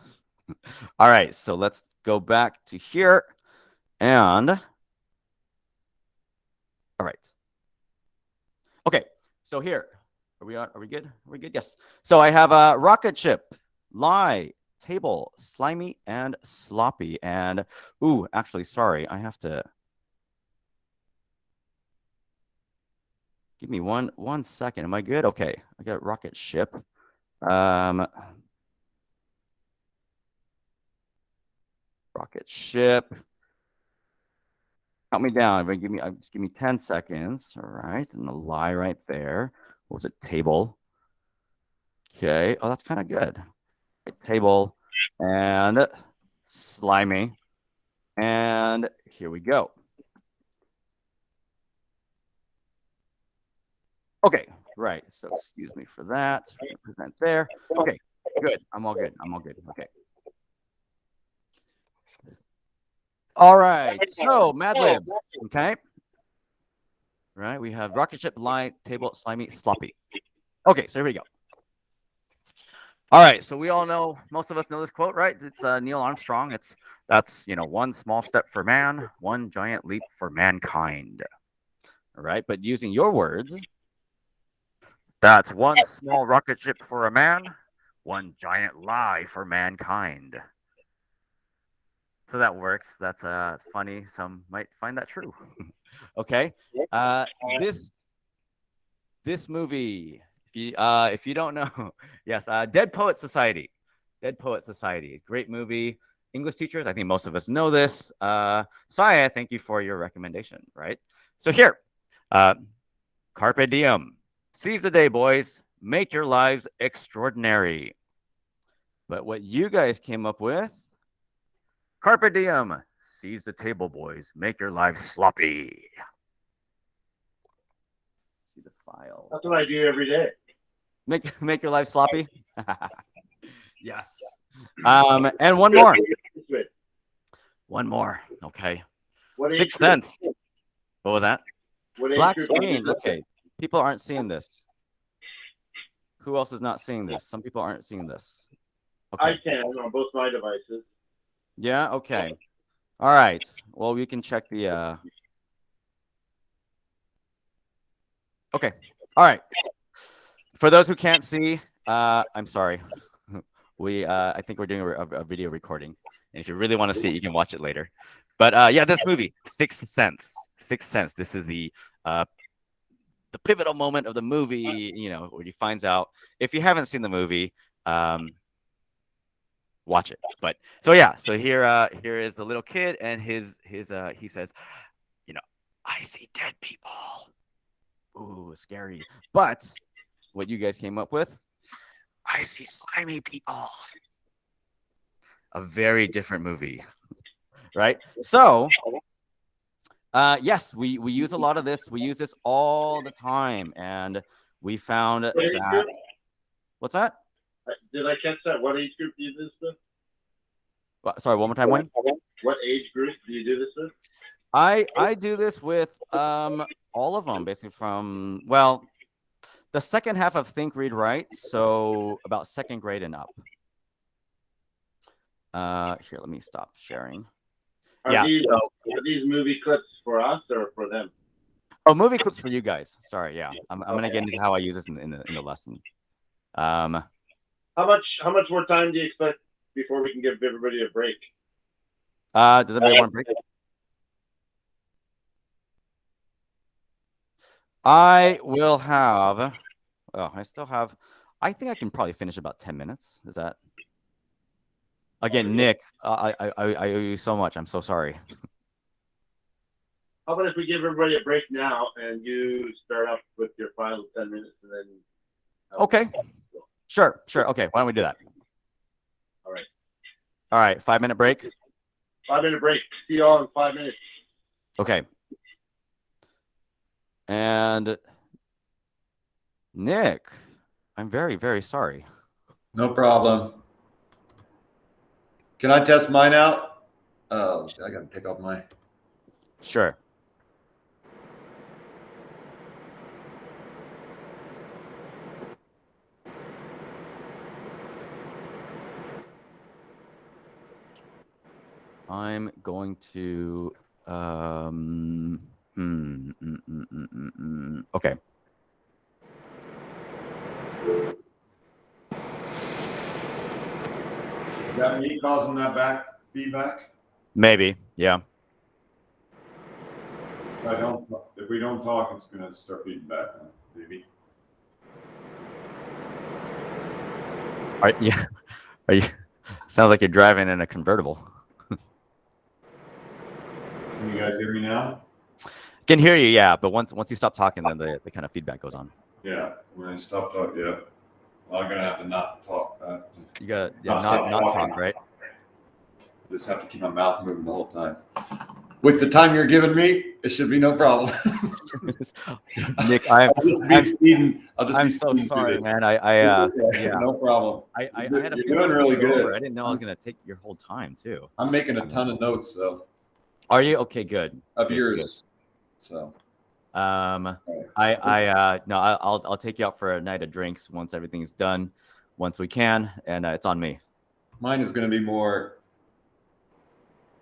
All right. So let's go back to here and. All right. Okay, so here, are we good? Yes. So I have a rocket ship, lie, table, slimy, and sloppy. And, ooh, actually, sorry, I have to. Give me one second. Am I good? Okay, I got rocket ship. Rocket ship. Count me down. Just give me 10 seconds. All right, and a lie right there. What was it? Table. Okay. Oh, that's kind of good. Right, table and slimy. And here we go. Okay, right. So excuse me for that. Present there. Okay, good. I'm all good. Okay. All right. So Mad Libs. Okay. Right. We have rocket ship, lie, table, slimy, sloppy. Okay. So here we go. All right. So we all know. Most of us know this quote, right? It's Neil Armstrong. That's one small step for man, one giant leap for mankind. All right. But using your words. That's one small rocket ship for a man, one giant lie for mankind. So that works. That's funny. Some might find that true. Okay. This movie, if you don't know, yes, Dead Poet Society. Great movie. English teachers, I think most of us know this. Saya, thank you for your recommendation, right? So here, Carpe diem. Seize the day, boys. Make your lives extraordinary. But what you guys came up with, Carpe diem. Seize the table, boys. Make your lives sloppy. Let's see the file. That's what I do every day. Make your life sloppy. Yes. And one more. One more. Okay. What age 6 group? cents. What was that? What age Black group? screen. Okay. People aren't seeing this. Who else is not seeing this? Some people aren't seeing this. I Okay. can on both my devices. Yeah. Okay. All right. Well, we can check the. Okay. All right. For those who can't see, I'm sorry. I think we're doing a video recording, and if you really want to see it, you can watch it later. But yeah, this movie, 6 Cents. 6 Cents. This is the pivotal moment of the movie. You know, where he finds out. If you haven't seen the movie, watch it. But so yeah, so here is the little kid, and he says, you know, I see dead people. Ooh, scary. But what you guys came up with, I see slimy people. A very different movie, right? So, yes, we use a lot of this. We use this all the time, and we found that. What's that? Did I catch that? What age group do you do this with? Sorry, one more time, Wayne. What age group do you do this with? I do this with all of them, basically from, well, the second half of Think, Read, Write, so about second grade and up. Here, let me stop sharing. Are these movie clips for us or for them? Oh, movie clips for you guys. Sorry, yeah. I'm gonna get into how I use this in the lesson. How much more time do you expect before we can give everybody a break? Does everybody want a break? I will have. Oh, I still have. I think I can probably finish about 10 minutes. Is that? Again, Nick, I owe you so much. I'm so sorry. How about if we give everybody a break now and you start up with your final 10 minutes and then. Okay. Sure. Okay. Why don't we do that? All right. All right. 5-minute break. 5-minute break. See you all in 5 minutes. Okay. And Nick, I'm very, very sorry. No problem. Can I test mine out? Oh, I got to pick up my. Sure. I'm going to okay. Is that me causing that back feedback? Maybe, yeah. If we don't talk, it's gonna start feeding back, maybe. Are you? Sounds like you're driving in a convertible. Can you guys hear me now? Can hear you, yeah. But once you stop talking, then the kind of feedback goes on. Yeah, when I stop talking, yeah. Well, I'm gonna have to not talk. You gotta not talk, right? Just have to keep my mouth moving the whole time. With the time you're giving me, it should be no problem. Nick, I'm so sorry, man. Yeah, yeah, no problem. I had a You're doing really good. I didn't know I was gonna take your whole time too. I'm making a ton of notes though. Are you okay? Good. Of good, yours. Good. So. No, I'll take you out for a night of drinks once everything's done, once we can, and it's on me. Mine is going to be more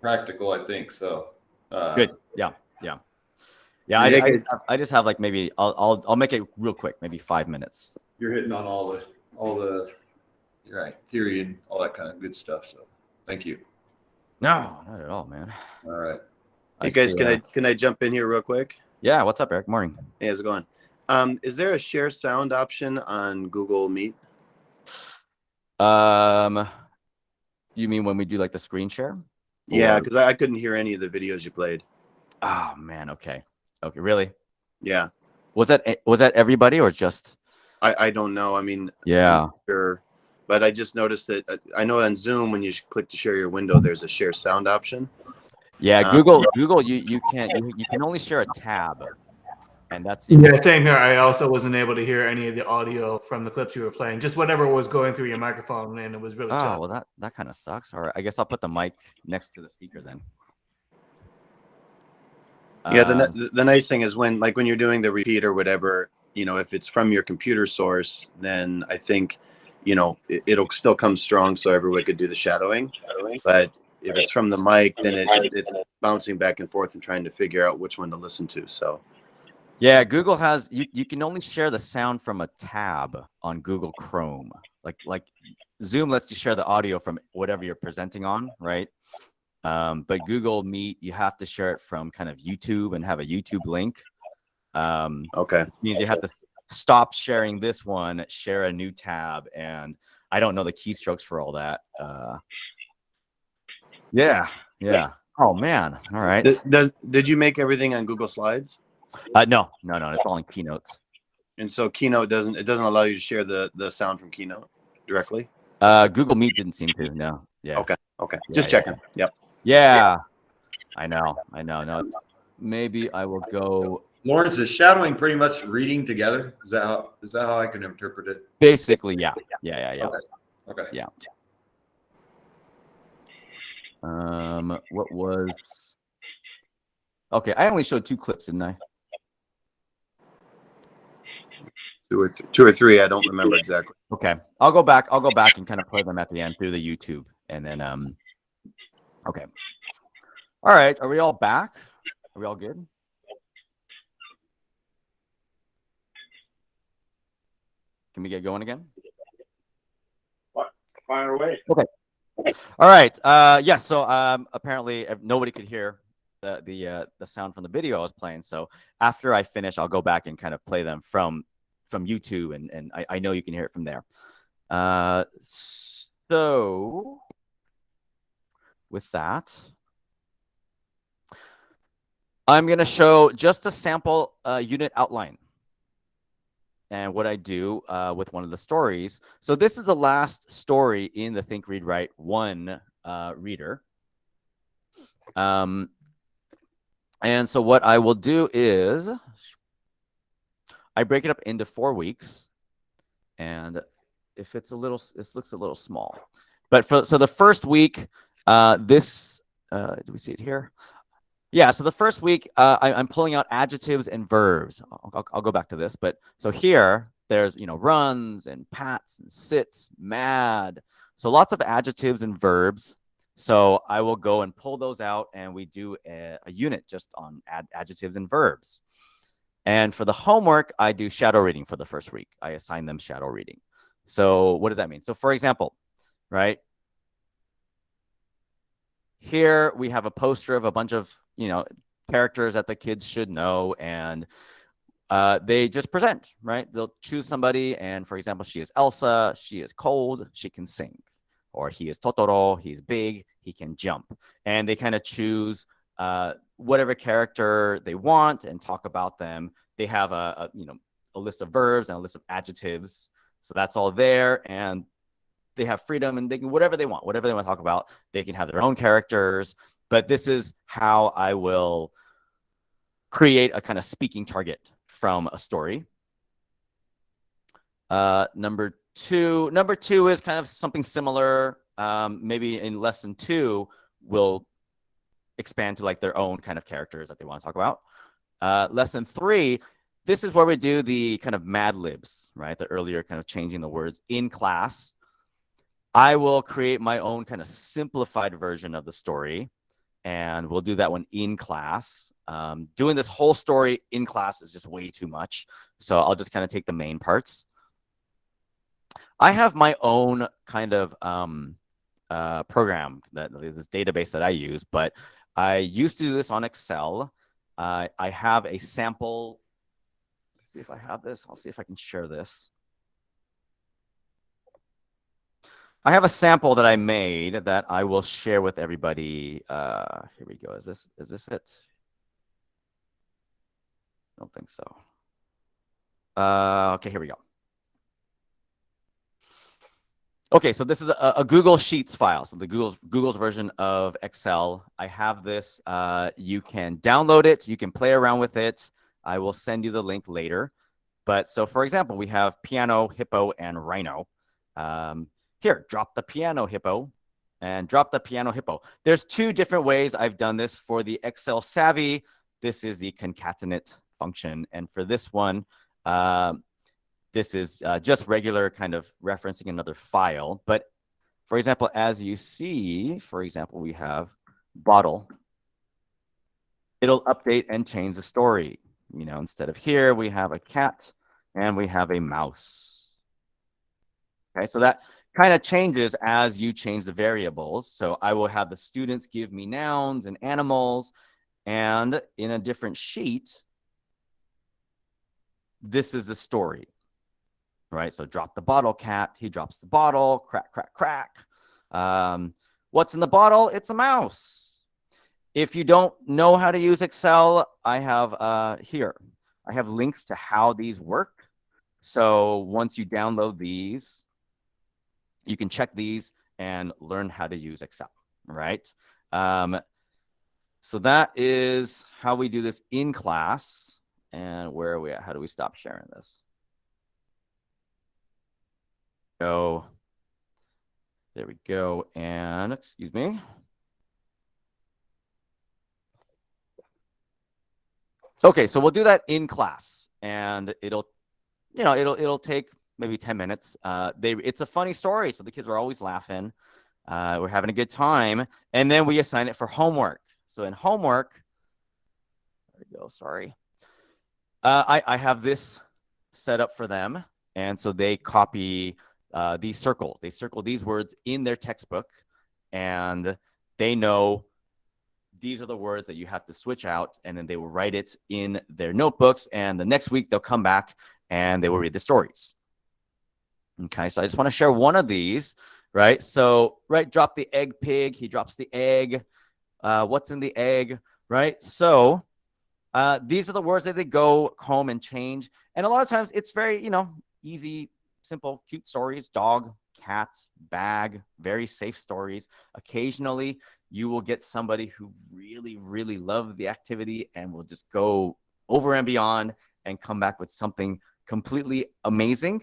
practical, I think. So. Good. Yeah. I just have like maybe I'll make it real quick, maybe 5 minutes. You're hitting on all the right theory and all that kind of good stuff. So, thank you. No, not at all, man. All right. Hey guys, can I jump in here real quick? Yeah, what's up, Eric? Morning. Hey, how's it going? Is there a share sound option on Google Meet? You mean when we do like the screen share? Yeah, Or- because I couldn't hear any of the videos you played. Oh man. Okay. Okay. Really? Yeah. Was that everybody or just? I don't know. I mean, Yeah. I'm not sure, but I just noticed that I know on Zoom when you click to share your window, there's a share sound option. Yeah. Google. You can't. You can only share a tab, and that's the Yeah, same here. I also wasn't able to hear any of the audio from the clips you were playing. Just whatever was going through your microphone, and it was really Oh choppy. well, that kind of sucks. All right. I guess I'll put the mic next to the speaker then. Yeah, the nice thing is when you're doing the repeat or whatever, if it's from your computer source, then I think, it'll still come strong so everyone could do the shadowing. But if it's from the mic, then it's bouncing back and forth and trying to figure out which one to listen to. So Yeah, Google has you can only share the sound from a tab on Google Chrome. Like Zoom lets you share the audio from whatever you're presenting on, right? But Google Meet, you have to share it from kind of YouTube and have a YouTube link. okay. Which means you have to stop sharing this one, share a new tab, and I don't know the keystrokes for all that. Yeah. Oh man. All right. Did you make everything on Google Slides? No. It's all in Keynote. And so Keynote doesn't allow you to share the sound from Keynote directly? Google Meet didn't seem to. No. Yeah. Okay. Yeah, Just checking. Yep. Yeah. I know. No, maybe I will go. Lawrence, is shadowing pretty much reading together? Is that how I can interpret it? Basically, yeah. Okay. Yeah. What was? Okay, I only showed 2 clips, didn't I? Two or three. I don't remember exactly. Okay, I'll go back and kind of play them at the end through the YouTube, and then okay. All right, are we all back? Are we all good? Can we get going again? Fire away. Okay. All right. Yes. So apparently nobody could hear the sound from the video I was playing. So after I finish, I'll go back and kind of play them from YouTube, and I know you can hear it from there. So with that, I'm going to show just a sample unit outline and what I do with one of the stories. So this is the last story in the Think, Read, Write 1 reader. And so what I will do is I break it up into 4 weeks. And if it's this looks a little small. But so the first week, do we see it here? Yeah, so the first week, I'm pulling out adjectives and verbs. I'll go back to this, but so here, there's, runs and pats and sits, mad. So lots of adjectives and verbs. So I will go and pull those out, and we do a unit just on adjectives and verbs. And for the homework, I do shadow reading for the first week. I assign them shadow reading. So what does that mean? So for example, right? Here we have a poster of a bunch of, characters that the kids should know, and they just present, right? They'll choose somebody, and for example, she is Elsa, she is cold, she can sing. Or he is Totoro, he's big, he can jump. And they kind of choose whatever character they want and talk about them. They have a list of verbs and a list of adjectives. So that's all there, and they have freedom, and they can whatever they want to talk about. They can have their own characters, but this is how I will create a kind of speaking target from a story. Number two is kind of something similar. Maybe in lesson 2, we'll expand to like their own kind of characters that they want to talk about. Lesson 3, this is where we do the kind of Mad Libs, right? The earlier kind of changing the words in class. I will create my own kind of simplified version of the story, and we'll do that one in class. Doing this whole story in class is just way too much, so I'll just kind of take the main parts. I have my own kind of program, this database that I use, but I used to do this on Excel. I have a sample. Let's see if I have this. I'll see if I can share this. I have a sample that I made that I will share with everybody. Here we go. Is this it? I don't think so. Okay, here we go. Okay, so this is a Google Sheets file. So the Google's version of Excel. I have this. You can download it. You can play around with it. I will send you the link later. But so, for example, we have piano, hippo, and rhino. Here, drop the piano, hippo, and drop the piano, hippo. There's two different ways I've done this. For the Excel savvy, this is the concatenate function. And for this one, this is just regular kind of referencing another file. But for example, as you see, for example, we have bottle. It'll update and change the story. You know, instead of here, we have a cat and we have a mouse. Okay, so that kind of changes as you change the variables. So I will have the students give me nouns and animals, and in a different sheet, this is the story. Right, so drop the bottle, cat. He drops the bottle, crack, crack, crack. What's in the bottle? It's a mouse. If you don't know how to use Excel, I have here. I have links to how these work. So once you download these, you can check these and learn how to use Excel, right? So that is how we do this in class. And where are we at? How do we stop sharing this? Go. There we go. And excuse me. Okay, so we'll do that in class, and it'll take maybe 10 minutes. It's a funny story, so the kids are always laughing. We're having a good time, and then we assign it for homework. So in homework, there we go. Sorry. I have this set up for them, and so they copy these circles. They circle these words in their textbook, and they know these are the words that you have to switch out, and then they will write it in their notebooks, and the next week they'll come back and they will read the stories. Okay, so I just want to share one of these, right? So, right, drop the egg, pig. He drops the egg. What's in the egg, right? So these are the words that they go home and change. And a lot of times it's very, easy, simple, cute stories. Dog, cat, bag, very safe stories. Occasionally, you will get somebody who really, really loves the activity and will just go over and beyond and come back with something completely amazing.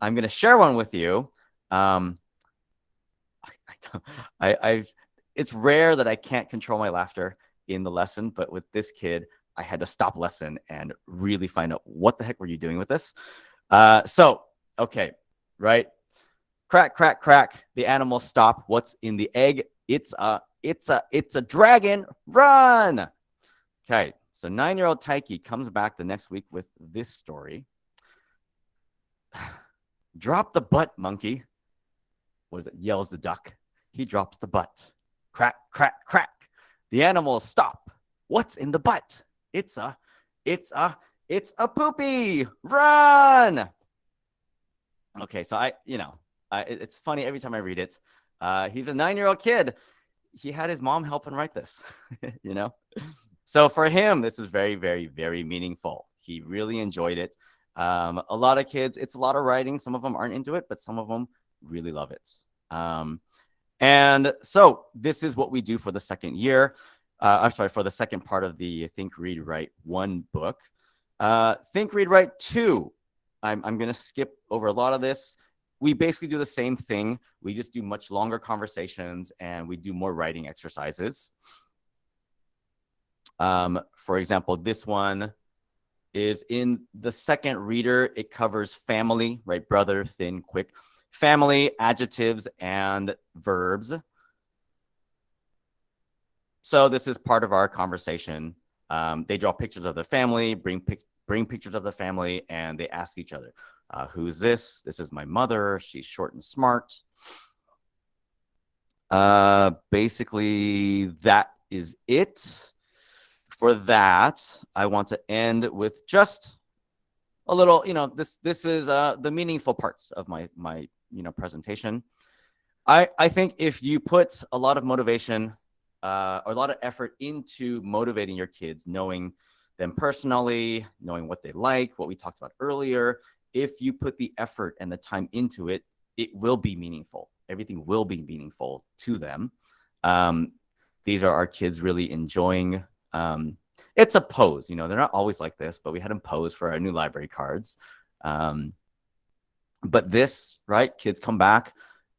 I'm going to share one with you. It's rare that I can't control my laughter in the lesson, but with this kid, I had to stop lesson and really find out what the heck were you doing with this. Okay, right? Crack, crack, crack. The animals stop. What's in the egg? It's a dragon. Run. Okay, so 9-year-old Taiki comes back the next week with this story. Drop the butt, monkey. What is it? Yells the duck. He drops the butt. Crack, crack, crack. The animals stop. What's in the butt? It's a poopy. Run. Okay, so it's funny every time I read it. He's a 9-year-old kid. He had his mom help him write this, So for him, this is very, very, very meaningful. He really enjoyed it. A lot of kids, it's a lot of writing. Some of them aren't into it, but some of them really love it. And so this is what we do for the second year. For the second part of the Think, Read, Write 1 book. Think, Read, Write 2. I'm going to skip over a lot of this. We basically do the same thing. We just do much longer conversations and we do more writing exercises. For example, this one is in the second reader. It covers family, right? Brother, thin, quick. Family, adjectives, and verbs. So this is part of our conversation. They draw pictures of their family, bring pictures of the family, and they ask each other, who's this? This is my mother. She's short and smart. Basically, that is it. For that, I want to end with just a little, this is the meaningful parts of my presentation. I think if you put a lot of motivation or a lot of effort into motivating your kids, knowing them personally, knowing what they like, what we talked about earlier, if you put the effort and the time into it, it will be meaningful. Everything will be meaningful to them. These are our kids really enjoying. It's a pose, you know, they're not always like this, but we had them pose for our new library cards. But this, right, kids come back,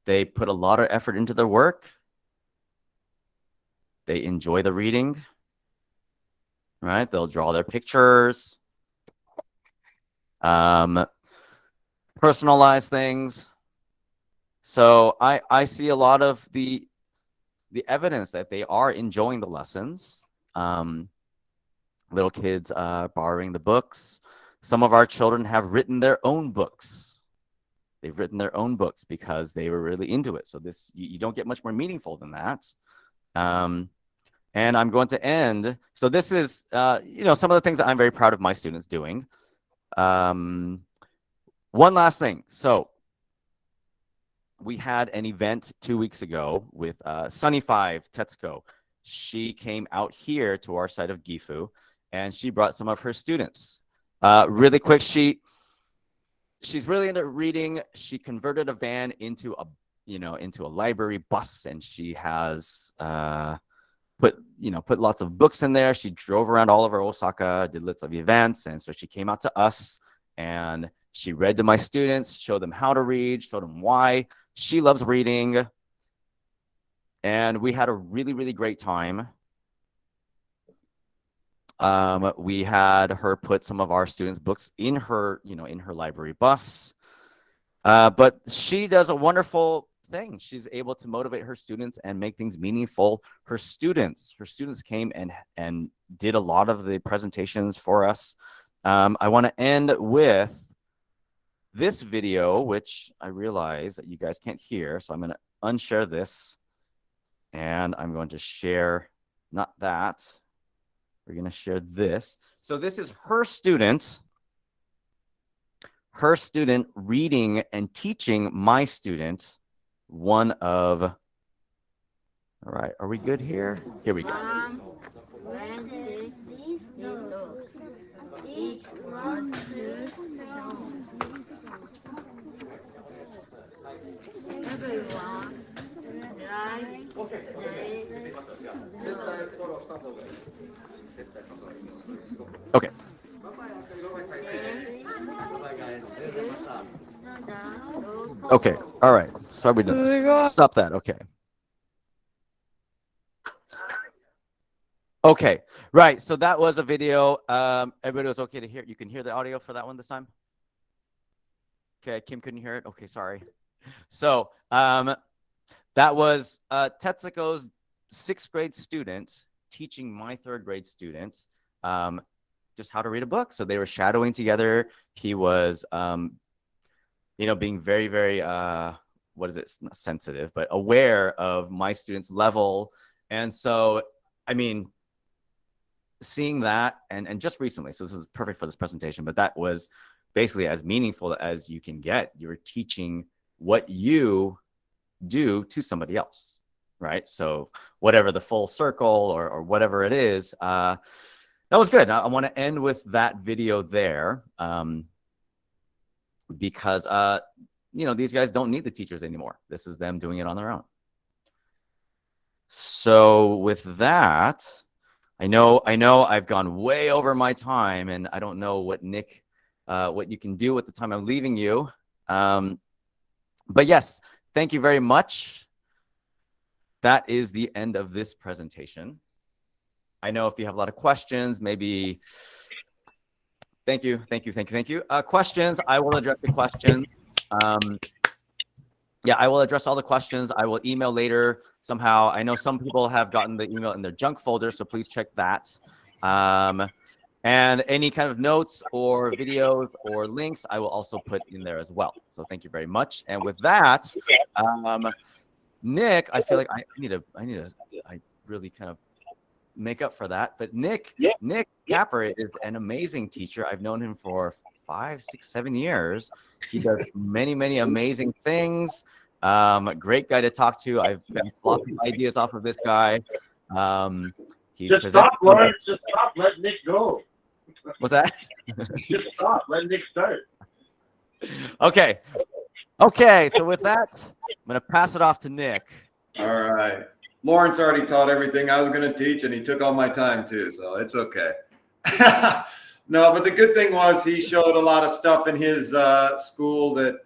they put a lot of effort into their work. They enjoy the reading, right? They'll draw their pictures, personalize things. So I see a lot of the evidence that they are enjoying the lessons. Little kids borrowing the books. Some of our children have written their own books. They've written their own books because they were really into it. So this, you don't get much more meaningful than that. And I'm going to end. So this is, you know, some of the things that I'm very proud of my students doing. One last thing. So we had an event 2 weeks ago with Sunny5 Tetsuko. She came out here to our side of Gifu, and she brought some of her students. Really quick, she's really into reading. She converted a van into a library bus, and she has put lots of books in there. She drove around all over Osaka, did lots of events, and so she came out to us and she read to my students, showed them how to read, showed them why. She loves reading, and we had a really, really great time. We had her put some of our students' books in her library bus. But she does a wonderful thing. She's able to motivate her students and make things meaningful. Her students came and did a lot of the presentations for us. I want to end with this video, which I realize that you guys can't hear. So I'm going to unshare this, and I'm going to share, not that. We're going to share this. So this is her student reading and teaching my student one of, all right, are we good here? Here we go. Okay. Okay. All right. So we done this. Stop that. Okay. Okay. Right. So that was a video. Everybody was okay to hear. You can hear the audio for that one this time. Okay. Kim couldn't hear it. Okay. Sorry. So that was Tetsuko's 6th grade student teaching my 3rd grade student just how to read a book. So they were shadowing together. He was, being very, very, not sensitive, but aware of my student's level. And so, I mean, seeing that, and just recently, so this is perfect for this presentation, but that was basically as meaningful as you can get. You're teaching what you do to somebody else, right? So whatever the full circle or whatever it is, that was good. I want to end with that video there because, these guys don't need the teachers anymore. This is them doing it on their own. So with that, I know I've gone way over my time, and I don't know what Nick, what you can do with the time I'm leaving you. But yes, thank you very much. That is the end of this presentation. I know if you have a lot of questions, maybe. Thank you. Questions, I will address the questions. Yeah, I will address all the questions. I will email later somehow. I know some people have gotten the email in their junk folder, so please check that. And any kind of notes or videos or links, I will also put in there as well. So thank you very much. And with that, Nick, I feel like I really kind of make up for that. But Nick Kapper is an amazing teacher. I've known him for 5, 6, 7 years. He does many, many amazing things. Great guy to talk to. I've bounced lots of ideas off of this guy. He's Just stop, Lawrence. Just stop. Let Nick go. What's that? Just stop. Let Nick start. Okay. Okay. So with that, I'm gonna pass it off to Nick. All right. Lawrence already taught everything I was going to teach, and he took all my time too, so it's okay. No, but the good thing was he showed a lot of stuff in his school that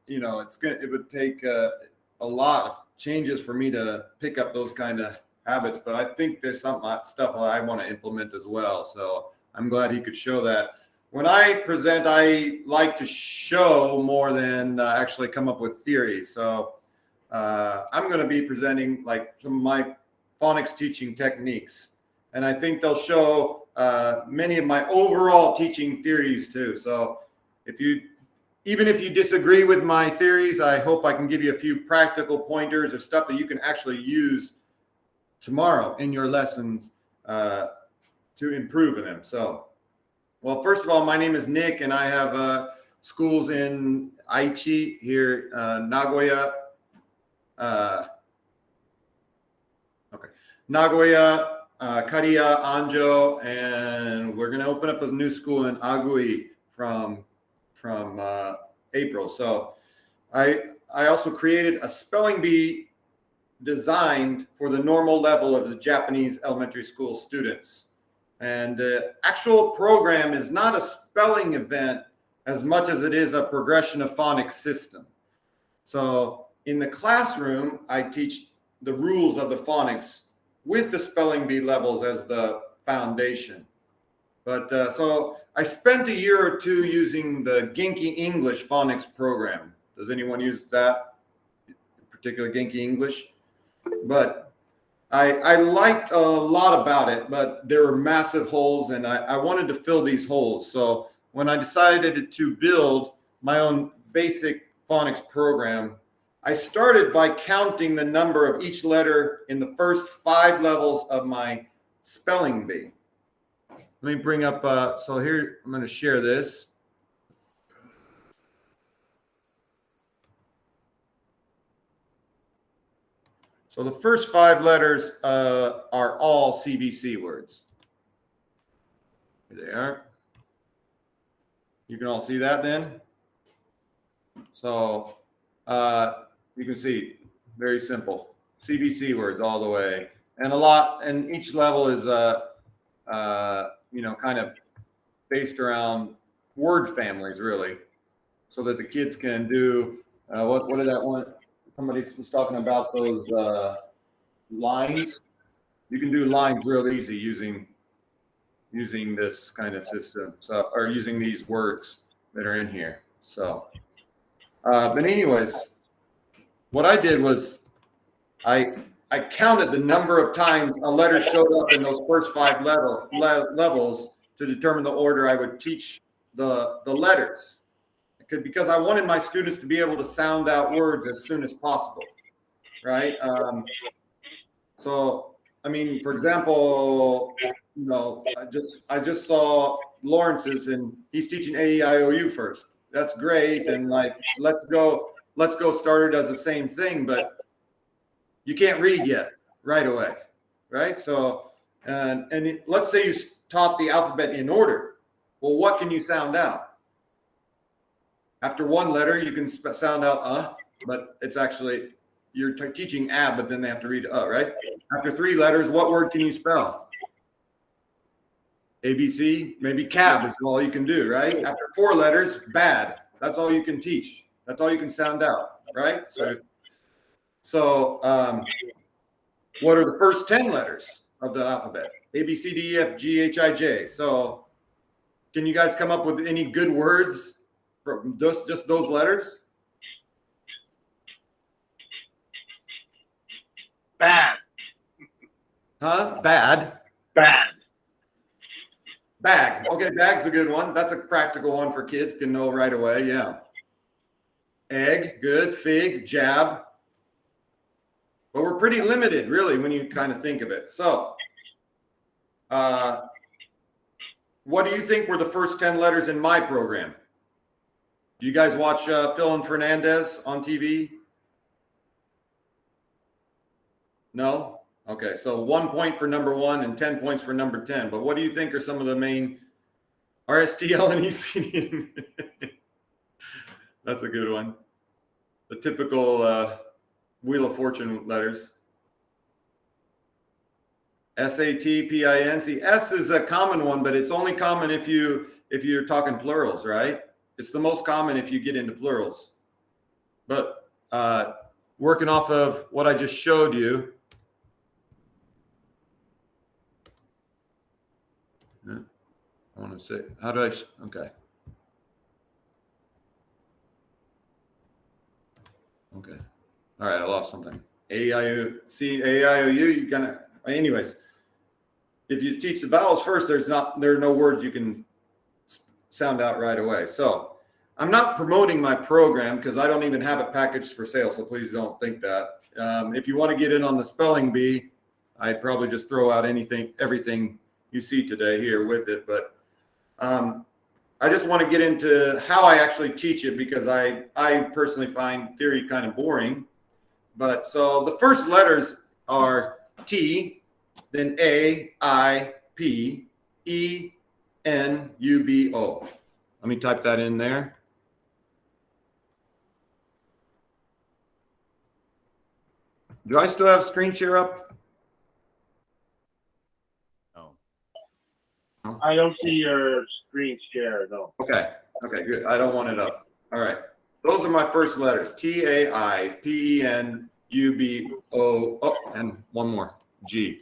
it would take a lot of changes for me to pick up those kind of habits. But I think there's some stuff I want to implement as well. So I'm glad he could show that. When I present, I like to show more than actually come up with theories. So I'm going to be presenting like some of my phonics teaching techniques, and I think they'll show many of my overall teaching theories too. So even if you disagree with my theories, I hope I can give you a few practical pointers or stuff that you can actually use tomorrow in your lessons to improve in them. So, well, first of all, my name is Nick, and I have schools in Aichi here, Nagoya, Nagoya, Kariya, Anjo, and we're going to open up a new school in Agui from April. So I also created a spelling bee designed for the normal level of the Japanese elementary school students. And the actual program is not a spelling event as much as it is a progression of phonics system. So in the classroom, I teach the rules of the phonics with the spelling bee levels as the foundation. But so I spent a year or two using the Genki English phonics program. Does anyone use that particular Genki English? But I liked a lot about it, but there were massive holes, and I wanted to fill these holes. So when I decided to build my own basic phonics program, I started by counting the number of each letter in the first 5 levels of my spelling bee. Let me bring up, so here, I'm going to share this. So the first 5 letters are all CVC words. Here they are. You can all see that then? So you can see, very simple. CVC words all the way. And each level is kind of based around word families, really, so that the kids can do what did that one? Somebody was talking about those lines. You can do lines real easy using this kind of system, or using these words that are in here. So, but anyways, what I did was I counted the number of times a letter showed up in those first 5 levels to determine the order I would teach the letters. Because I wanted my students to be able to sound out words as soon as possible, right? So, I mean, for example, I just saw Lawrence's, and he's teaching A-E-I-O-U first. That's great, and like let's go start it as the same thing, but you can't read yet right away, right? So, let's say you taught the alphabet in order. Well, what can you sound out? After 1 letter, you can sound out but it's actually, you're teaching ab, but then they have to read right? After 3 letters, what word can you spell? ABC, maybe cab is all you can do, right? After 4 letters, bad. That's all you can teach. That's all you can sound out, right? So what are the first 10 letters of the alphabet? A, B, C, D, E, F, G, H, I, J. So can you guys come up with any good words from just those letters? Bad. Huh? Bad. Bad. Bag. Okay, bag's a good one. That's a practical one for kids, can know right away. Yeah. Egg, good. Fig, jab. But we're pretty limited, really, when you kind of think of it. So, what do you think were the first 10 letters in my program? Do you guys watch Phil and Fernandez on TV? No? Okay, so 1 point for number 1 and 10 points for number 10. But what do you think are some of the main RSTL and ECD? That's a good one. The typical Wheel of Fortune letters. SAT, PIN. See, S is a common one, but it's only common if you're talking plurals, right? It's the most common if you get into plurals. But working off of what I just showed you, I want to say, how do I, okay. Okay. All right, I lost something. A-I-O, see, A-I-O-U, you kind of, anyways, if you teach the vowels first, there are no words you can sound out right away. So I'm not promoting my program because I don't even have it packaged for sale. So please don't think that. If you want to get in on the spelling bee, I'd probably just throw out everything you see today here with it. But I just want to get into how I actually teach it because I personally find theory kind of boring. But so the first letters are T, then A, I, P, E, N, U, B, O. Let me type that in there. Do I still have screen share up? Oh. I don't see your screen share, no. Okay, good. I don't want it up. All right. Those are my first letters. T, A, I, P, E, N, U, B, O, oh, and one more, G.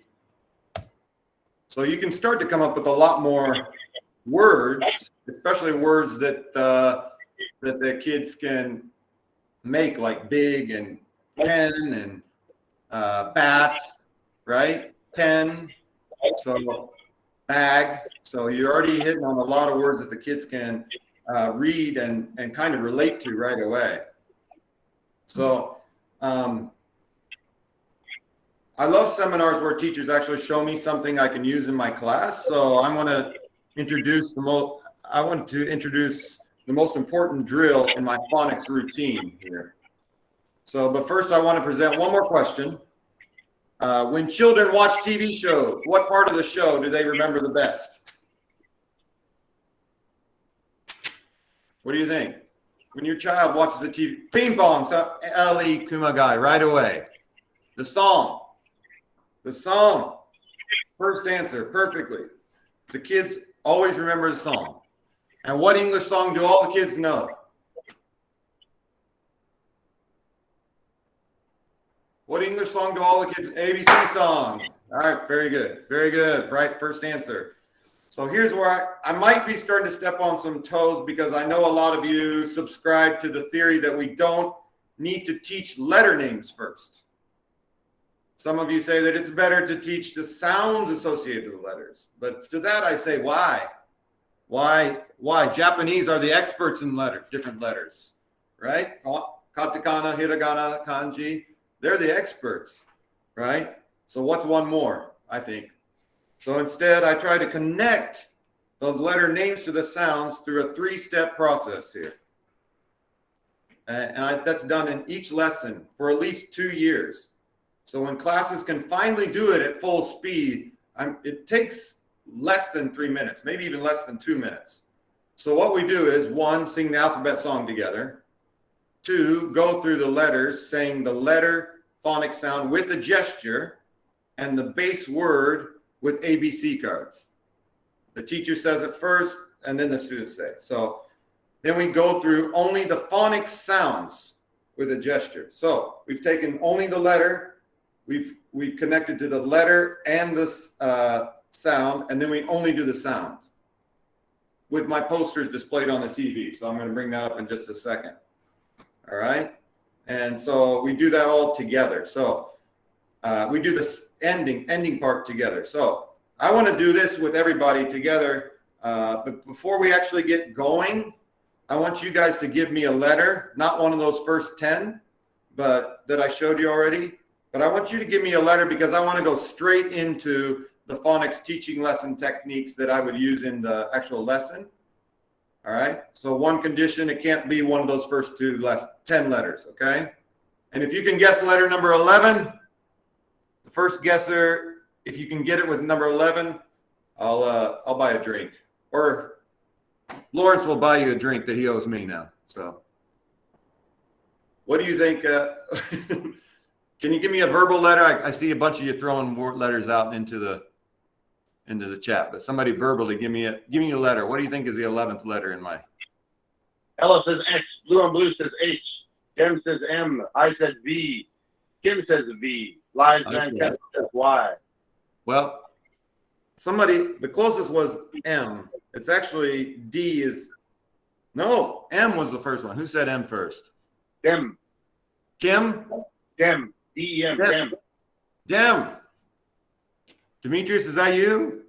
So you can start to come up with a lot more words, especially words that the kids can make, like big and pen and bat, right? Pen, so bag. So you're already hitting on a lot of words that the kids can read and kind of relate to right away. So I love seminars where teachers actually show me something I can use in my class. So I want to introduce the most important drill in my phonics routine here. So, but first I want to present one more question. When children watch TV shows, what part of the show do they remember the best? What do you think? When your child watches a TV, ping pong, so Ellie Kumagai, right away. The song. First answer, perfectly. The kids always remember the song. And what English song do all the kids know? What English song do all the kids? ABC song. All right, very good. Very good. Right, first answer. So here's where I might be starting to step on some toes because I know a lot of you subscribe to the theory that we don't need to teach letter names first. Some of you say that it's better to teach the sounds associated with letters. But to that I say, why? Why? Japanese are the experts in different letters, right? Katakana, hiragana, kanji. They're the experts, right? So what's one more, I think? So instead, I try to connect the letter names to the sounds through a 3-step process here. And that's done in each lesson for at least 2 years. So when classes can finally do it at full speed, it takes less than 3 minutes, maybe even less than 2 minutes. So what we do is 1, sing the alphabet song together. 2, go through the letters, saying the letter phonic sound with a gesture and the base word with ABC cards. The teacher says it first and then the students say. So then we go through only the phonic sounds with a gesture. So we've taken only the letter, we've connected to the letter and the sound, and then we only do the sound with my posters displayed on the TV. So I'm going to bring that up in just a second. All right. And so we do that all together. So we do this ending part together. So I want to do this with everybody together. But before we actually get going, I want you guys to give me a letter, not one of those first 10, but that I showed you already. But I want you to give me a letter because I want to go straight into the phonics teaching lesson techniques that I would use in the actual lesson. All right. So one condition, it can't be one of those first 10 letters. Okay. And if you can guess letter number 11, the first guesser, if you can get it with number 11, I'll buy a drink, or Lawrence will buy you a drink that he owes me now. So what do you think? Can you give me a verbal letter? I see a bunch of you throwing letters out into the chat, but somebody verbally give me a letter. What do you think is the 11th letter in my? Ella says X. Blue on Blue says H. Kim says M. I said V. Kim says V. Lions Van Cat says Y. Well, the closest was M. It's actually D is. No, M was the first one. Who said M first? Dem. Kim? Dem. D-E-M. Dem. Dem. Demetrius, is that you?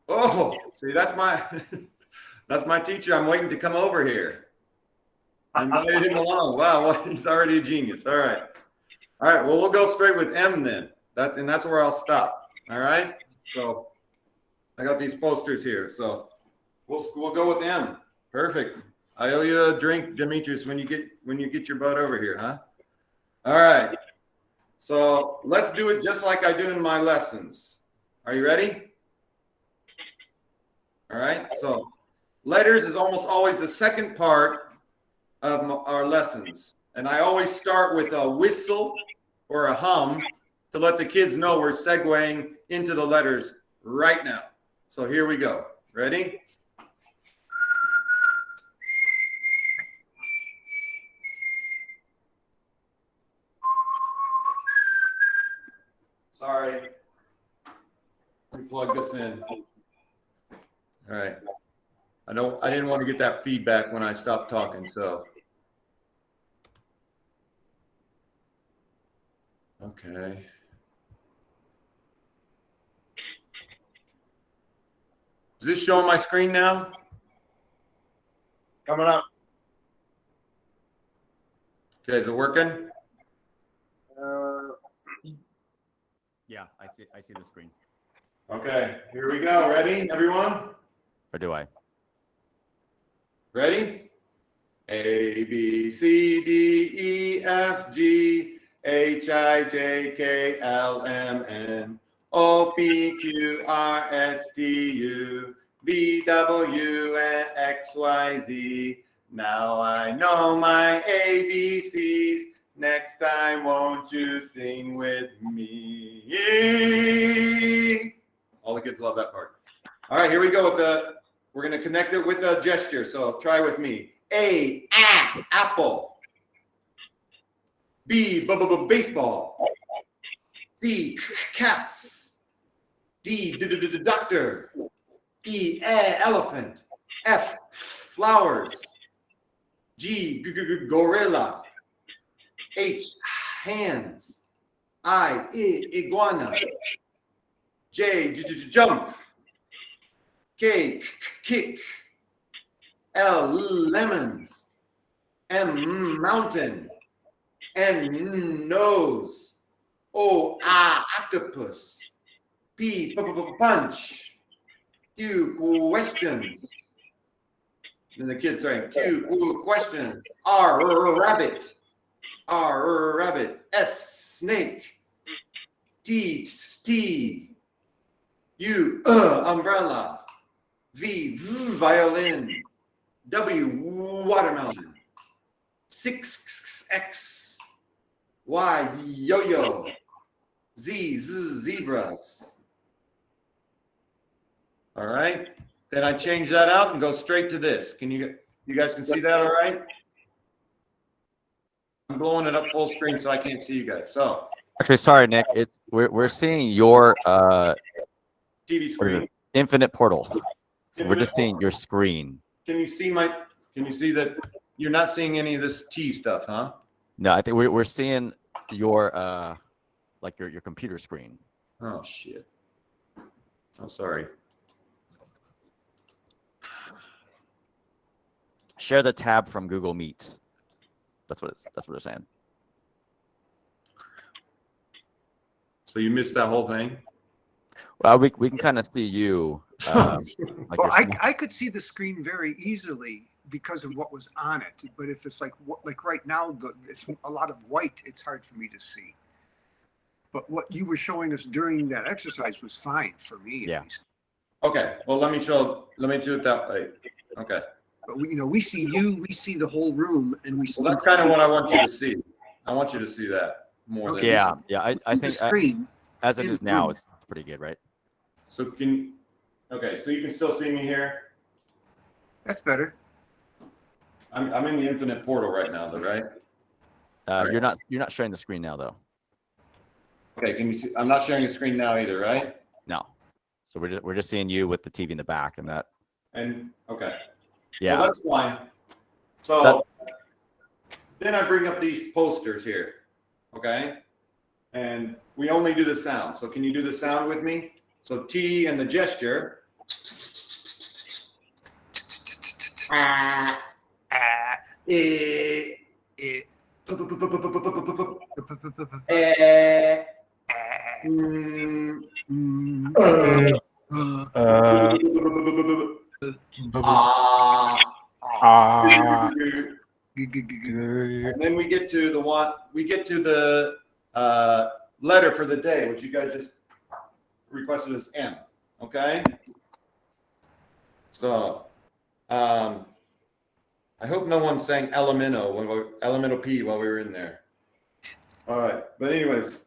Oh, see, that's my teacher. I'm waiting to come over here. I invited him along. Wow, well, he's already a genius. All right. Well, we'll go straight with M then. That's where I'll stop. All right. So I got these posters here. So we'll go with M. Perfect. I owe you a drink, Demetrius, when you get your butt over here, huh? All right. So let's do it just like I do in my lessons. Are you ready? All right. So letters is almost always the second part of our lessons. And I always start with a whistle or a hum to let the kids know we're segueing into the letters right now. So here we go. Ready? Sorry. Let me plug this in. All right. I didn't want to get that feedback when I stopped talking, so. Okay. Is this showing my screen now? Coming up. Okay, is it working? Yeah, I see the screen. Okay, here we go. Ready, everyone? Or do I? Ready? A, B, C, D, E, F, G, H, I, J, K, L, M, N, O, P, Q, R, S, T, U, V, W, and X, Y, Z. Now I know my ABCs. Next time, won't you sing with me? All the kids love that part. All right, here we go we're going to connect it with a gesture. So try with me. A, apple. B, baseball. C, cats. D, doctor. E, elephant. F, flowers. G, gorilla. H, hands. I, iguana. J, jump. K, kick. L, lemons. M, mountain. N, nose. O, octopus. P, punch. Q, questions. Then the kids saying Q, questions. R, rabbit. R, rabbit. S, snake. T, U, umbrella. V, violin. W, watermelon. 6, X. Y, yo-yo. Z, zebras. All right. Then I change that out and go straight to this. You guys can see that all right? I'm blowing it up full screen so I can't see you guys. So Actually, sorry, Nick. We're seeing your TV screen. Infinite Portal. So we're just seeing your screen. Can you see that you're not seeing any of this T stuff, huh? No, I think we're seeing your your computer screen. Oh shit. Oh, sorry. Share the tab from Google Meet. That's what it's saying. So you missed that whole thing? Well, we can kind of see you. Like Well, your I could see the screen very easily because of what was on it. But if it's like right now, it's a lot of white. It's hard for me to see. But what you were showing us during that exercise was fine for me, Yeah. at least. Okay. Well, let me do it that way. Okay. But we see you, we see the whole room, and we. Well, that's kind of what I want you to see. I want you to see that more than. Yeah, yeah. I the think screen. as it in is the now, room. it's pretty good, right? So okay, so you can still see me here. That's better. I'm in the infinite portal right now, though, right? You're not sharing the screen now, though. Okay, can you see? I'm not sharing the screen now either, right? No. So we're just seeing you with the TV in the back and that. And okay. Yeah. Well, that's fine. So then I bring up these posters here, okay? And we only do the sound. So can you do the sound with me? So T and the gesture. And then we get to the letter for the day, which you guys just requested as M. Okay. So I hope no one's saying elemental P while we were in there. All right. But anyways,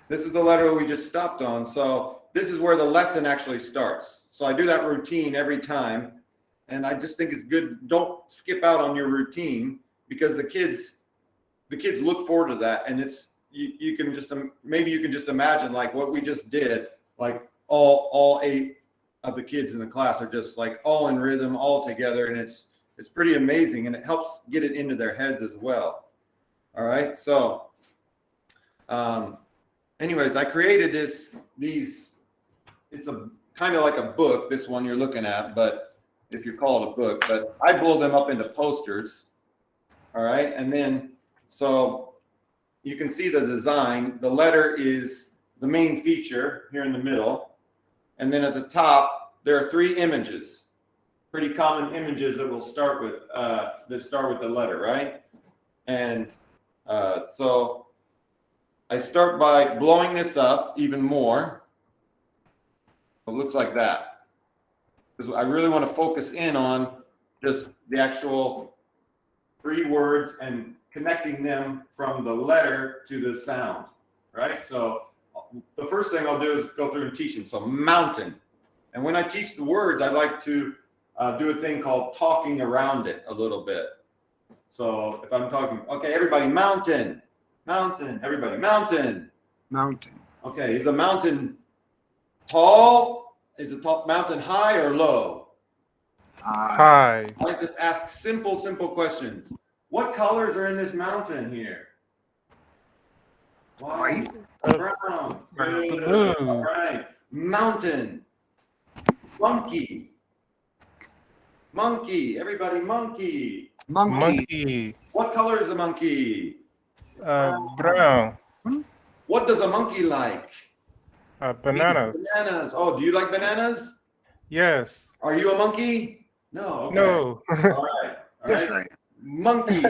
this is the letter we just stopped on. So this is where the lesson actually starts. So I do that routine every time. And I just think it's good. Don't skip out on your routine because the kids look forward to that. And it's, you can just, maybe you can just imagine like what we just did, like all 8 of the kids in the class are just like all in rhythm, all together. And it's pretty amazing. And it helps get it into their heads as well. All right. So, anyways, I created it's a kind of like a book, this one you're looking at, but if you call it a book, but I blow them up into posters. All right. And then, so you can see the design. The letter is the main feature here in the middle. And then at the top, there are 3 images, pretty common images that will start with, the letter, right? And so I start by blowing this up even more. It looks like that. Because I really want to focus in on just the actual 3 words and connecting them from the letter to the sound, right? So the first thing I'll do is go through and teach them. So mountain. And when I teach the words, I like to do a thing called talking around it a little bit. So if I'm talking, okay, everybody, mountain, everybody, mountain. Mountain. Okay, is a mountain tall? Is a mountain high or low? Hi. I like to ask simple questions. What colors are in this mountain here? White, brown. Good. All right. Mountain. Monkey. Everybody, monkey. Monkey. What color is a monkey? Brown. What does a monkey like? Bananas. Bananas. Oh, do you like bananas? Yes. Are you a monkey? No. Okay. No. All right. Yes, I. Monkey.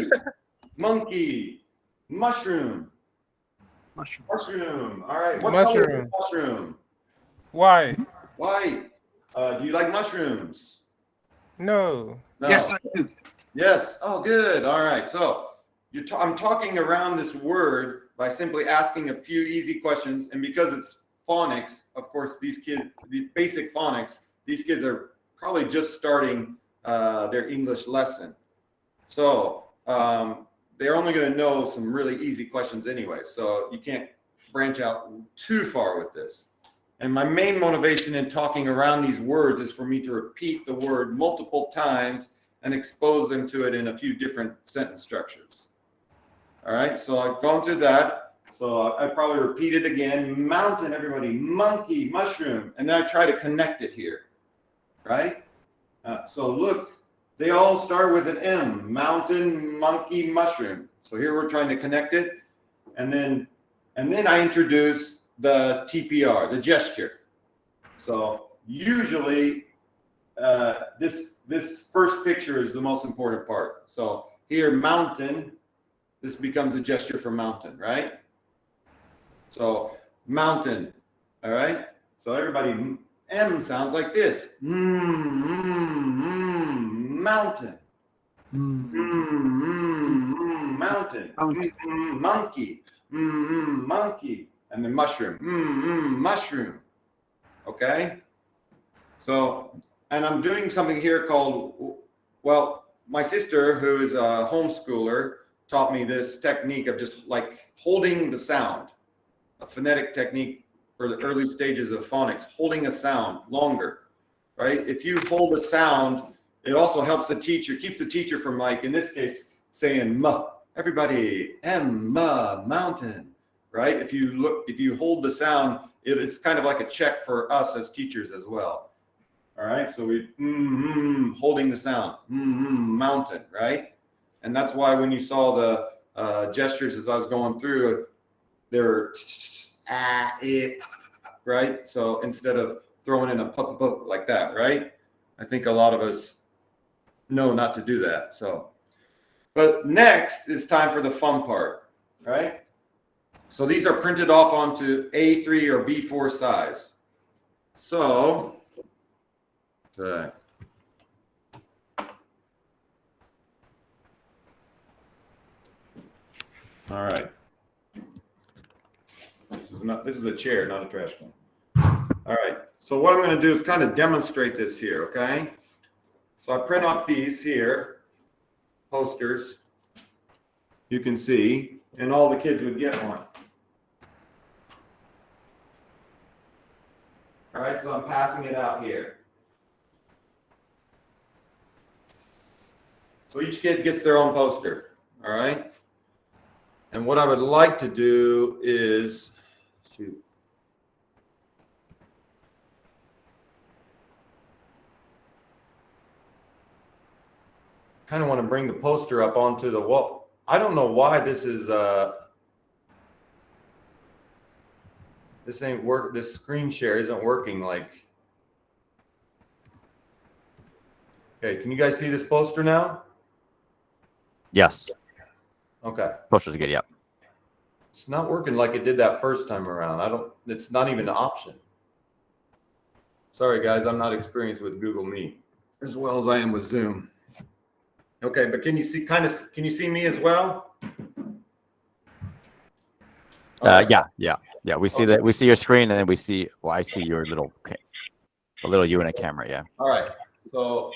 Mushroom. Mushroom. All right. What color is mushroom? White. White. Do you like mushrooms? No. Yes, I do. Yes. Oh, good. All right. So I'm talking around this word by simply asking a few easy questions, and because it's phonics, of course, the basic phonics, these kids are probably just starting their English lesson. So they're only going to know some really easy questions anyway. So you can't branch out too far with this. And my main motivation in talking around these words is for me to repeat the word multiple times and expose them to it in a few different sentence structures. All right. So I've gone through that. So I probably repeat it again. Mountain, everybody, monkey, mushroom. And then I try to connect it here, right? So look, they all start with an M, mountain, monkey, mushroom. So here we're trying to connect it. And then I introduce the TPR, the gesture. So usually this first picture is the most important part. So here, mountain, this becomes a gesture for mountain, right? So mountain, all right? So everybody, M sounds like this. Mountain. Mountain. Monkey. Monkey. And then mushroom. Mushroom. Okay? So, and I'm doing something here called, well, my sister, who is a homeschooler, taught me this technique of just like holding the sound, a phonetic technique for the early stages of phonics, holding a sound longer, right? If you hold a sound, it also helps the teacher, keeps the teacher from, like, in this case, saying "m." Everybody, M, mountain, right? If you hold the sound, it's kind of like a check for us as teachers as well. All right, so we holding the sound, mountain, right? And that's why when you saw the gestures as I was going through, they were right? So instead of throwing in a like that, right? I think a lot of us know not to do that. So, but next is time for the fun part, right? So these are printed off onto A3 or B4 size. So, okay. All right. This is a chair, not a trash can. All right. So what I'm going to do is kind of demonstrate this here, okay? So I print off these here, posters, you can see, and all the kids would get one. All right, so I'm passing it out here. So each kid gets their own poster, all right? And what I would like to do is, kind of want to bring the poster up onto the wall. I don't know why this is, this ain't work. This screen share isn't working. Like, okay, can you guys see this poster now? Yes. Okay. Poster's good. Yep. It's not working like it did that first time around. It's not even an option. Sorry, guys, I'm not experienced with Google Meet as well as I am with Zoom. Okay, but can you see can you see me as well? Yeah. We see that. We see your screen, and then we see. Well, I see your little you in a camera. Yeah. All right. So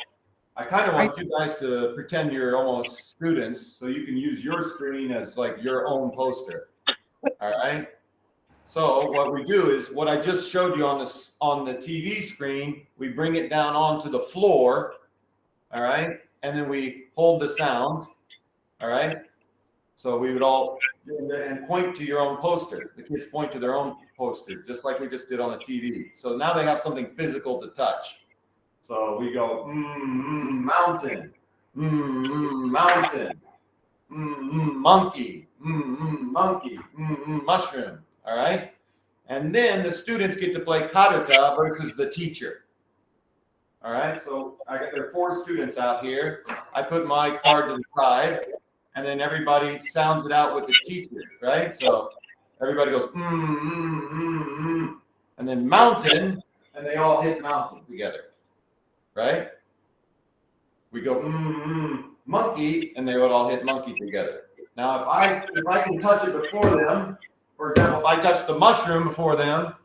I kind of want you guys to pretend you're almost students, so you can use your screen as like your own poster. All right. So what we do is what I just showed you on the TV screen. We bring it down onto the floor. All right. And then we hold the sound, all right? So we would all and point to your own poster. The kids point to their own poster, just like we just did on the TV. So now they have something physical to touch. So we go, mountain, mountain, monkey, monkey, mushroom, all right? And then the students get to play karuta versus the teacher. All right, so there are 4 students out here. I put my card to the side, and then everybody sounds it out with the teacher, right? So everybody goes, and then mountain, and they all hit mountain together, right? We go, monkey, and they would all hit monkey together. Now, if I can touch it before them, for example, if I touch the mushroom before them,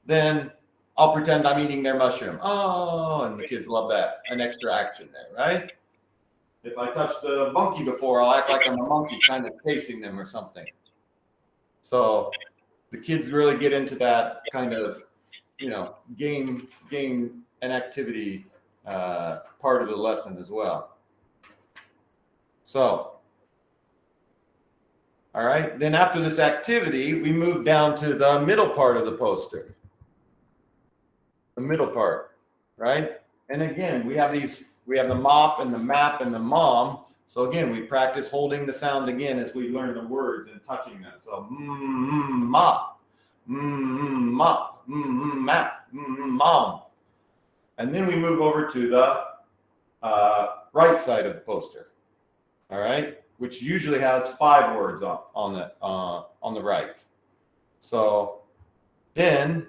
then I'll pretend I'm eating their mushroom. Oh, and the kids love that. An extra action there, right? If I touch the monkey before, I'll act like I'm a monkey, kind of chasing them or something. So the kids really get into that kind of, game and activity part of the lesson as well. So, all right. Then after this activity, we move down to the middle part of the poster. The middle part, right? And again, we have the mop and the map and the mom. So again, we practice holding the sound again as we learn the words and touching them. So mop, mop, map, mom. And then we move over to the right side of the poster. All right, which usually has 5 words on the right. So then,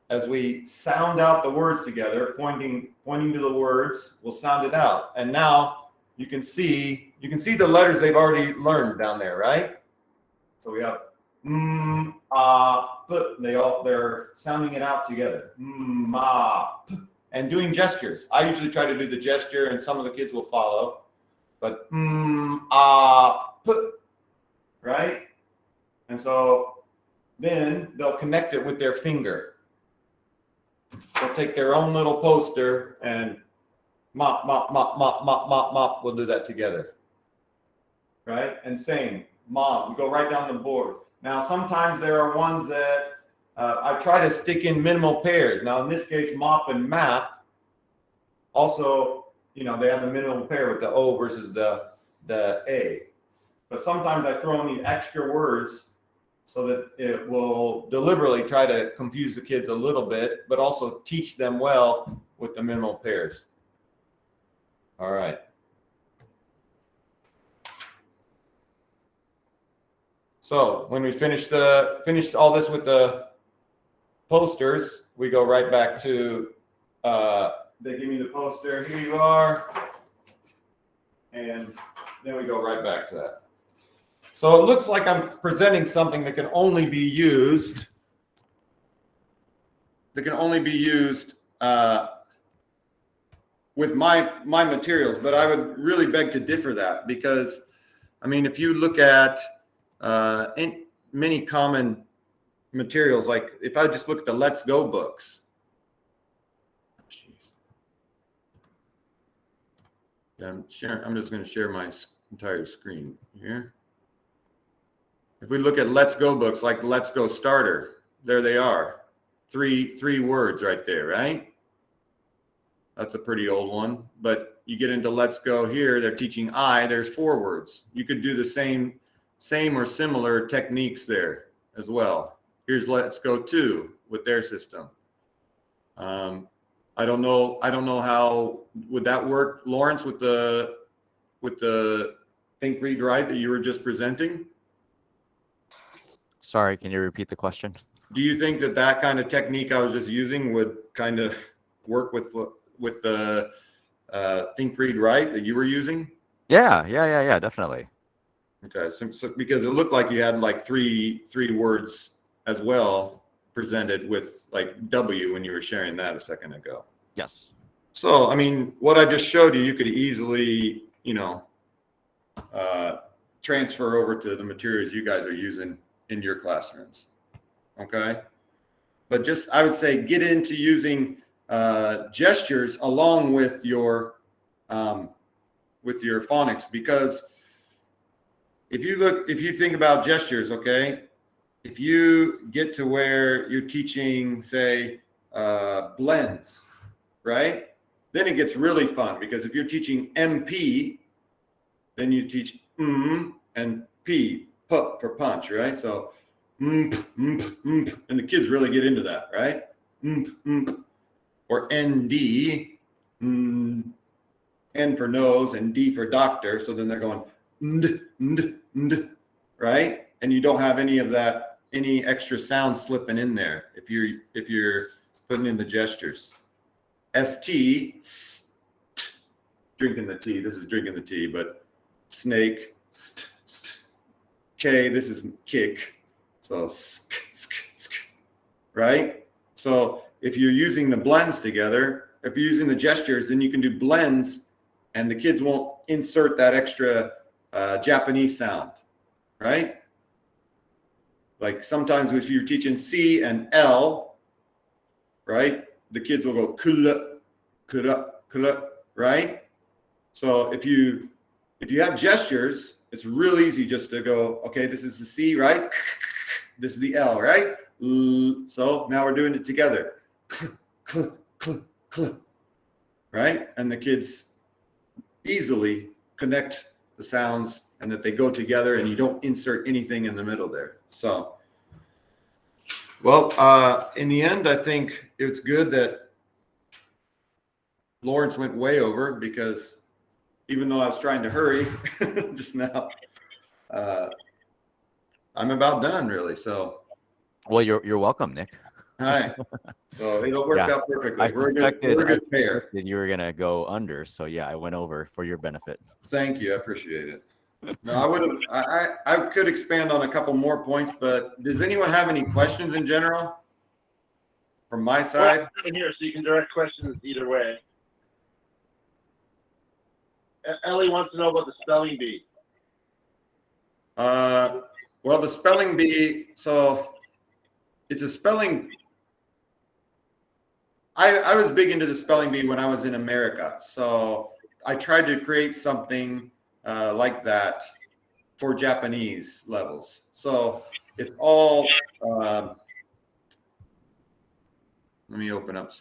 as we sound out the words together, pointing to the words, we'll sound it out. And now you can see the letters they've already learned down there, right? So we have they're sounding it out together. And doing gestures. I usually try to do the gesture, and some of the kids will follow. But right? And so then they'll connect it with their finger. They'll take their own little poster and mop, mop, mop, mop, mop, mop, mop. We'll do that together. Right? And same, mom. We go right down the board. Now, sometimes there are ones that I try to stick in minimal pairs. Now, in this case, mop and map also, they have the minimal pair with the O versus the A. But sometimes I throw in the extra words so that it will deliberately try to confuse the kids a little bit, but also teach them well with the minimal pairs. All right. So when we finish all this with the posters, we go right back to, they give me the poster, here you are, and then we go right back to that. So it looks like I'm presenting something that can only be used, with my materials, but I would really beg to differ that, because, if you look at in many common materials, like if I just look at the Let's Go books. Jeez. Yeah, I'm just going to share my entire screen here. If we look at Let's Go books, like Let's Go Starter, there they are. Three words right there, right? That's a pretty old one. But you get into Let's Go here, they're teaching I, there's 4 words. You could do the same or similar techniques there as well. Here's Let's Go 2 with their system. I don't know how would that work, Lawrence, with the Think, Read, Write that you were just presenting? Sorry, can you repeat the question? Do you think that kind of technique I was just using would kind of work with the Think, Read, Write that you were using? Yeah, definitely. Okay, so because it looked like you had like three words as well presented with like W when you were sharing that a second ago. Yes. So, what I just showed you could easily, transfer over to the materials you guys are using in your classrooms. Okay. But I would say get into using gestures along with your phonics, because if you think about gestures, okay, if you get to where you're teaching, say, blends, right? Then it gets really fun, because if you're teaching MP, then you teach and P, pup for punch, right? So, and the kids really get into that, right? Or ND, N for nose and D for doctor. So then they're going, right? And you don't have any of that, any extra sound slipping in there if you're putting in the gestures. ST, drinking the tea. This is drinking the tea, but snake. K, this is kick. So right? So if you're using the blends together, if you're using the gestures, then you can do blends, and the kids won't insert that extra Japanese sound, right? Like sometimes if you're teaching C and L, right? The kids will go kula, kula, kula, right? So if you have gestures, it's real easy just to go, okay, this is the C, right? This is the L, right? So now we're doing it together. Right? And the kids easily connect the sounds, and that they go together, and you don't insert anything in the middle there. So, well, in the end, I think it's good that Lawrence went way over because even though I was trying to hurry just now, I'm about done really. So, well, you're welcome, Nick. hi. So it worked out perfectly. I We're a good pair. suspected you were gonna go under, so yeah, I went over for your benefit. Thank you. I appreciate it. No, I would have. I could expand on a couple more points, but does anyone have any questions in general from my side? Well, I'm here, so you can direct questions either way. Ellie wants to know about the spelling bee. Well, the spelling bee. So it's a spelling. I was big into the spelling bee when I was in America, so I tried to create something like that for Japanese levels. So it's all, let me open up.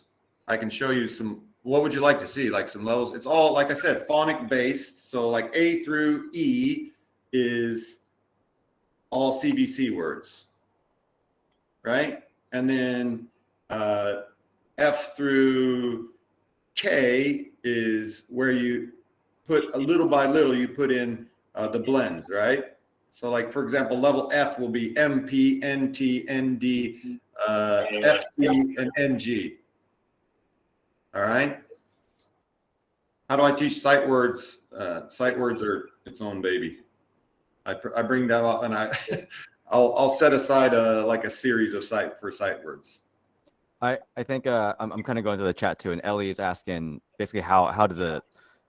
I can show you some, what would you like to see? Like some levels. It's all, like I said, phonic based. So like A through E is all CBC words, right? And then F through K is where you put a little by little, you put in the blends, right? So like, for example, level F will be MP, NT, ND, FT, and NG. All right. How do I teach sight words? Sight words are its own baby. I bring that up, and I'll set aside like a series of sight words. I think I'm kind of going to the chat too, and Ellie is asking basically how does a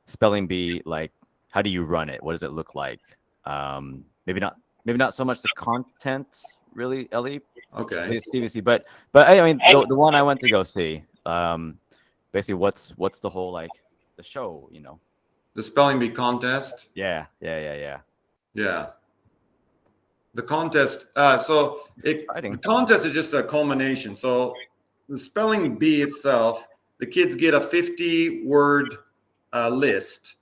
spelling bee, like, how do you run it? What does it look like? Maybe not so much the content really, Ellie. Okay. It's CVC, but I mean the one I went to go see, basically what's the whole, like, the show, you know? The spelling bee contest. Yeah. Yeah. The contest. The contest is just a culmination. So the spelling bee itself, the kids get a 50-word list,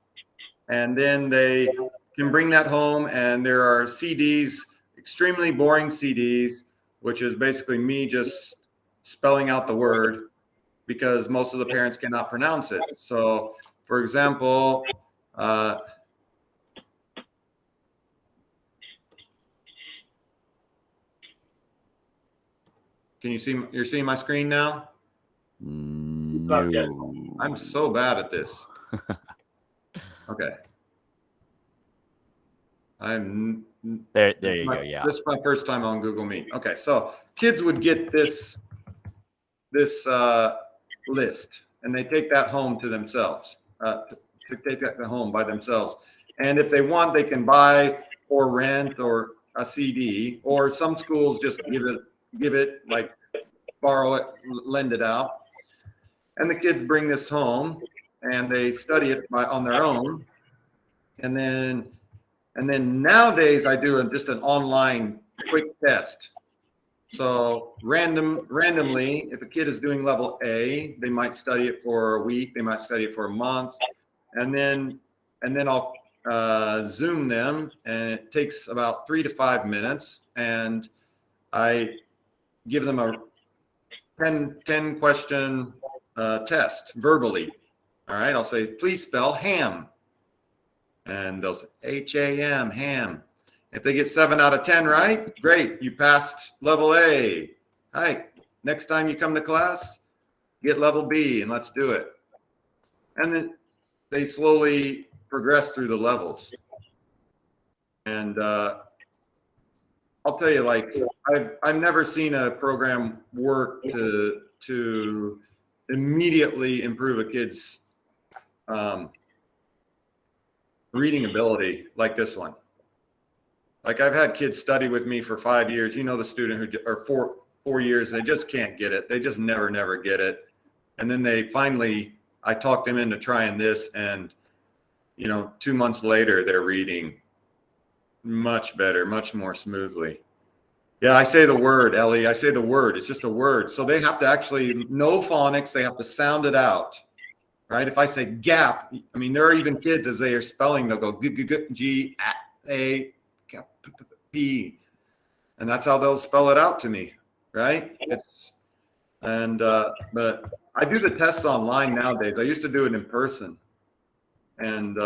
and then they can bring that home. And there are CDs, extremely boring CDs, which is basically me just spelling out the word because most of the parents cannot pronounce it. So, for example, can you see? You're seeing my screen now? No. I'm so bad at this. Okay. There you go. Yeah. This is my first time on Google Meet. Okay, so kids would get this list, and they take that home to themselves. To take that home by themselves, and if they want, they can buy or rent or a CD, or some schools just give it like borrow it, lend it out, and the kids bring this home and they study it on their own, and then nowadays I do just an online quick test. So randomly, if a kid is doing level A, they might study it for a week, they might study it for a month, and then I'll Zoom them, and it takes about 3 to 5 minutes, and I give them a 10 question test verbally. All right, I'll say, please spell ham, and they'll say H-A-M, ham. If they get 7 out of 10 right, great, you passed level A. All right, next time you come to class, get level B, and let's do it. And then they slowly progress through the levels. And I'll tell you, like, I've never seen a program work to immediately improve a kid's reading ability like this one. Like, I've had kids study with me for 5 years. You know, the student who, or 4 years, they just can't get it. They just never get it. And then they finally, I talked them into trying this, and, you know, 2 months later, they're reading much better, much more smoothly. Yeah, I say the word, Ellie. I say the word. It's just a word. So they have to actually know phonics. They have to sound it out, right? If I say gap, I mean, there are even kids, as they are spelling, they'll go G, A, P, and that's how they'll spell it out to me, right? But I do the tests online nowadays. I used to do it in person. And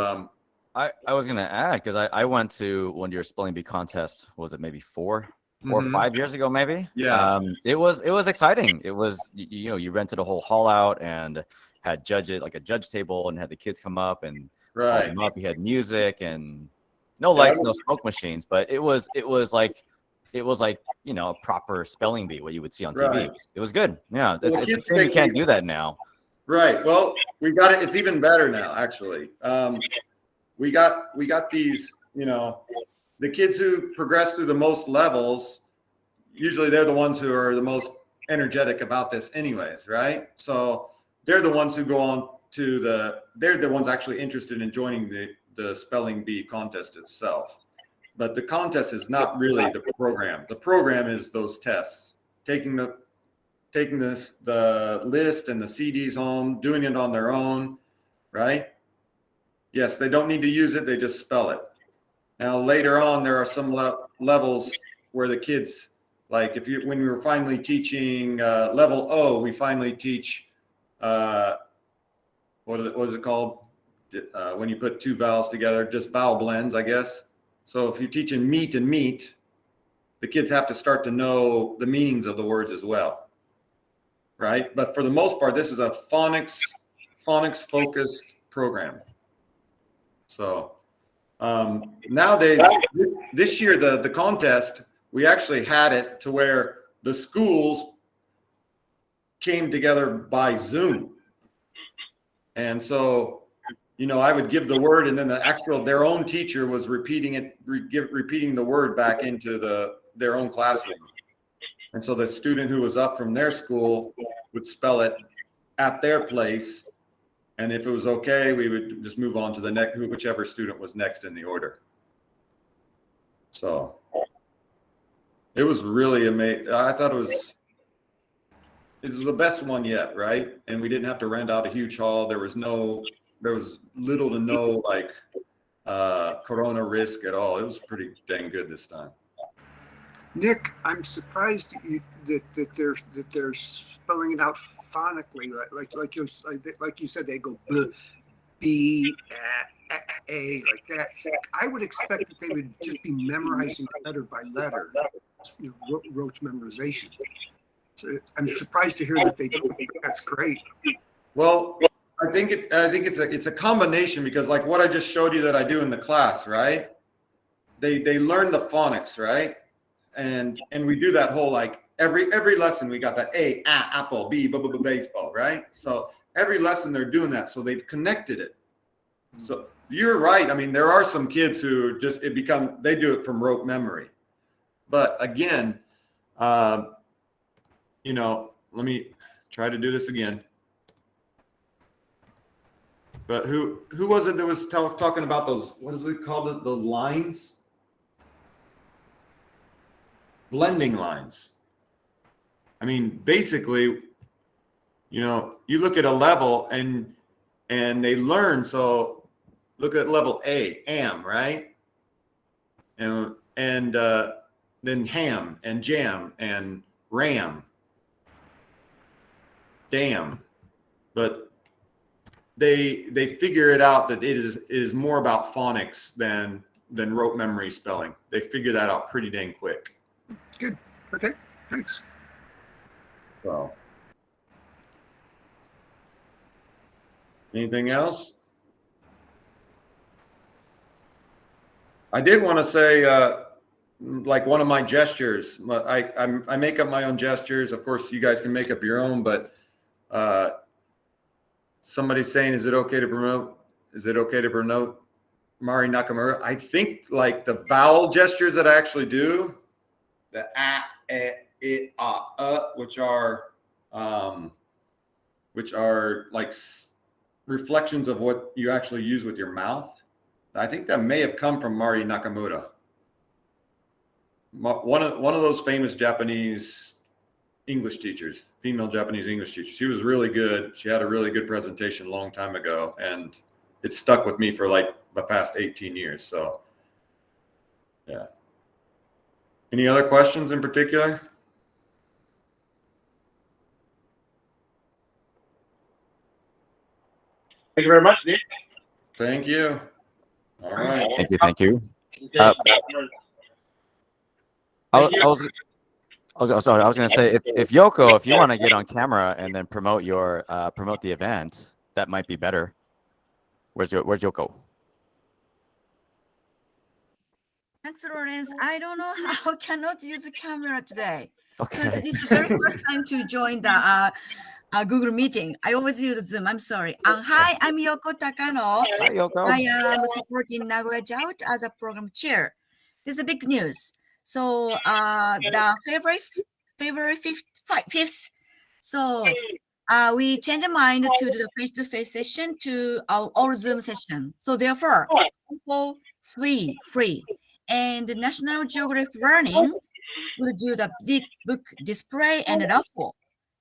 I was gonna add, because I went to one of your spelling bee contests. Was it maybe four or 5 years ago, maybe? Yeah. It was exciting. It was, you know, you rented a whole hall out and had judges, like a judge table, and had the kids come up and hold Right. them up. You had music and no Yeah, I lights, no was- smoke machines, but it was like you know, a proper spelling bee, what you would see on TV. Right. It was good. Yeah, Well, it's a kids shame you take can't these- do that now. Right. Well, we got it. It's even better now, actually. We got these, you know, the kids who progress through the most levels, usually they're the ones who are the most energetic about this anyways, right? So they're the ones who go on to they're the ones actually interested in joining the spelling bee contest itself. But the contest is not really the program. The program is those tests, taking the list and the CDs home, doing it on their own, right? Yes, they don't need to use it. They just spell it. Now, later on, there are some levels where the kids, like when we were finally teaching level O, we finally teach, what is it called? When you put two vowels together, just vowel blends, I guess. So if you're teaching meat and meat, the kids have to start to know the meanings of the words as well, right? But for the most part, this is a phonics focused program. So nowadays, this year, the contest, we actually had it to where the schools came together by Zoom. And so, you know, I would give the word, and then their own teacher was repeating the word back into their own classroom. And so the student who was up from their school would spell it at their place. And if it was okay, we would just move on to the next, whichever student was next in the order. So it was really amazing. I thought it was the best one yet, right? And we didn't have to rent out a huge hall. There was little to no like corona risk at all. It was pretty dang good this time. Nick, I'm surprised that they're spelling it out phonically, like you said, they go B, A, like that. I would expect that they would just be memorizing letter by letter, rote memorization. So I'm surprised to hear that they do. That's great. Well, I think it's a combination, because like what I just showed you that I do in the class, right? They learn the phonics, right? And we do that whole, like every lesson we got that A, apple, B, baseball, right? So every lesson they're doing that, so they've connected it. So you're right. I mean, there are some kids who just they do it from rote memory. But again, you know, let me try to do this again. But who was it that was talking about those? What is it called? The lines. Blending lines. I mean, basically, you know, you look at a level and they learn. So look at level A, am, right? And then ham and jam and ram, damn. But they figure it out that it is more about phonics than rote memory spelling. They figure that out pretty dang quick. Good. Okay. Thanks. So, anything else? I did want to say, like one of my gestures. I make up my own gestures. Of course, you guys can make up your own. But somebody's saying, "Is it okay to promote? Is it okay to promote Mari Nakamura?" I think like the vowel gestures that I actually do. The which are like reflections of what you actually use with your mouth. I think that may have come from Mari Nakamura, one of those famous Japanese English teachers, female Japanese English teacher. She was really good. She had a really good presentation a long time ago, and it stuck with me for like the past 18 years. So, yeah. Any other questions in particular? Thank you very much, Nick. Thank you. All right. Thank you. Thank you. Okay, Uh, I, Thank you. I was gonna say if Yoko, if you want to get on camera and then promote your promote the event, that might be better. Where's Yoko? Thanks, Lawrence. I don't know how cannot use a camera today because Okay. this is the very first time to join the Google meeting. I always use Zoom. I'm sorry. Hi, I'm Yoko Takano. Hi, Yoko. I am supporting Nagoya Jout as a program chair. This is a big news. So the February 5th. So we changed our mind to the face-to-face session to our all Zoom session. So therefore, for free. And the National Geographic Learning will do the big book display and raffle.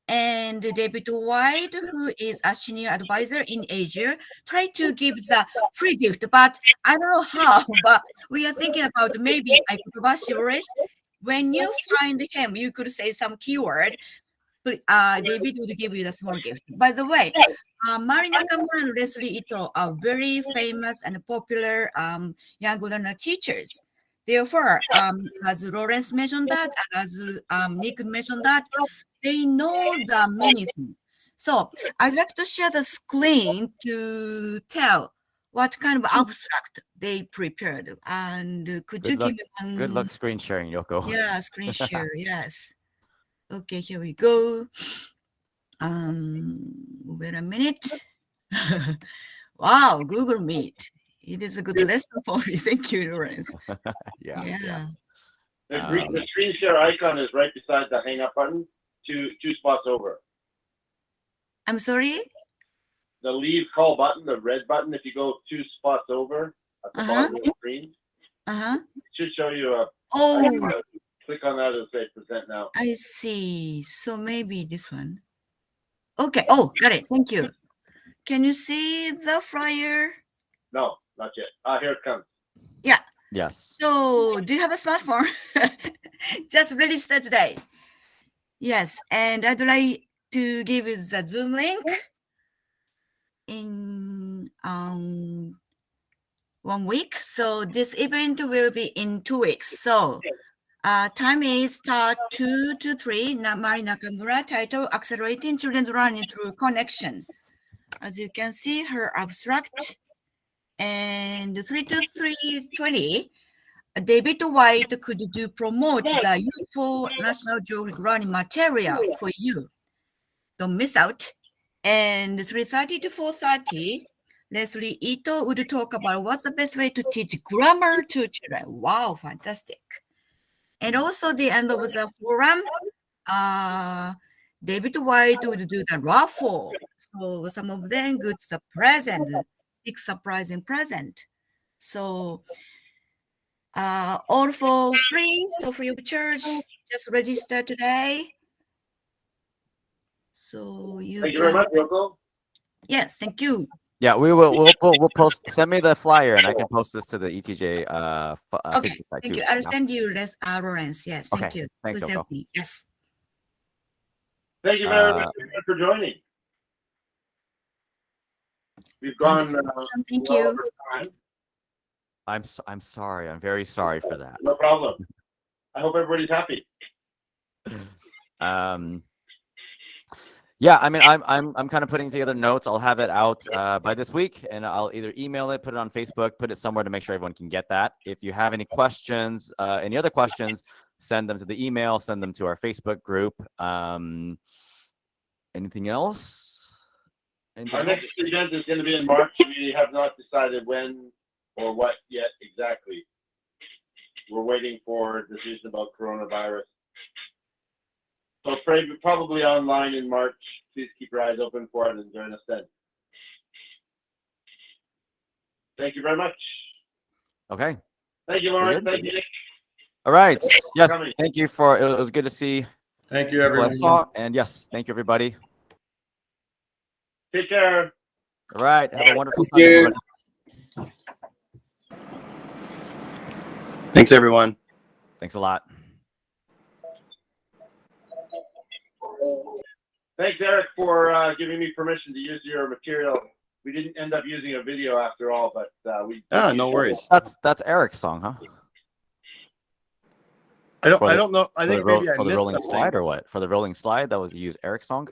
And David White, who is a senior advisor in Asia, tried to give the free gift, but I don't know how. But we are thinking about maybe I could Shiverish. When you find him, you could say some keyword. But David would give you the small gift. By the way, Mari Nakamura and Leslie Ito are very famous and popular young learner teachers. Therefore, as Lawrence mentioned that, and as Nick mentioned that, they know the many things. So I'd like to share the screen to tell what kind of abstract they prepared. And could you give me one? Good luck screen sharing, Yoko. Yeah, screen share. Yes. Okay, here we go. Wait a minute. Wow, Google Meet. It is a good lesson for me. Thank you, Lawrence. Yeah. The screen share icon is right beside the hang up button, two spots over. I'm sorry? The leave call button, the red button, if you go 2 spots over at the bottom of the screen, it should show you a click on that and say present now. I see. So maybe this one. Okay. Oh, got it. Thank you. Can you see the flyer? No, not yet. Here it comes. Yeah. Yes. So do you have a smartphone? Just register today. Yes. And I'd like to give you the Zoom link in 1 week. So this event will be in 2 weeks. So time is start 2 to 3. Mari Nakamura, title Accelerating Children's Learning Through Connection. As you can see, her abstract. And 3 to 3:20, David White could do promote the useful National Geographic learning material for you. Don't miss out. And 3:30 to 4:30, Leslie Ito would talk about what's the best way to teach grammar to children. Wow, fantastic. And also the end of the forum, David White would do the raffle. So some of them good present, big surprising present. So all for free, so free of charge. Just register today. So Thank you very much, Yoko. Yes, thank you. Yeah, we'll post. Send me the flyer, and I can post this to the ETJ. Okay, site thank too. you. I'll send you Lawrence. Yes, thank Okay, you. thanks, Please Yoko. help me. Yes. Thank you very much for joining. We've gone thank well you. over time. I'm sorry. I'm very sorry for that. No problem. I hope everybody's happy. Yeah, I mean, I'm kind of putting together notes. I'll have it out by this week, and I'll either email it, put it on Facebook, put it somewhere to make sure everyone can get that. If you have any questions, any other questions, send them to the email, send them to our Facebook group. Anything else? Our next event is going to be in March. We have not decided when or what yet exactly. We're waiting for a decision about coronavirus. So probably online in March. Please keep your eyes open for it and join us then. Thank you very much. Okay. Thank you, Lawrence. Thank you, Nick. All right. Yes. Thank you for. It was good to see. Thank you, everyone. I saw, and yes, thank you, everybody. Take care. All right. Have a wonderful Sunday, everybody. Thanks, everyone. Thanks a lot. Thanks, Eric, for giving me permission to use your material we didn't end up using a video after all, but we. No worries. That's Eric's song, huh? I don't know. I think maybe I for the missed rolling something. slide or what? For the rolling slide, that was you use Eric's song.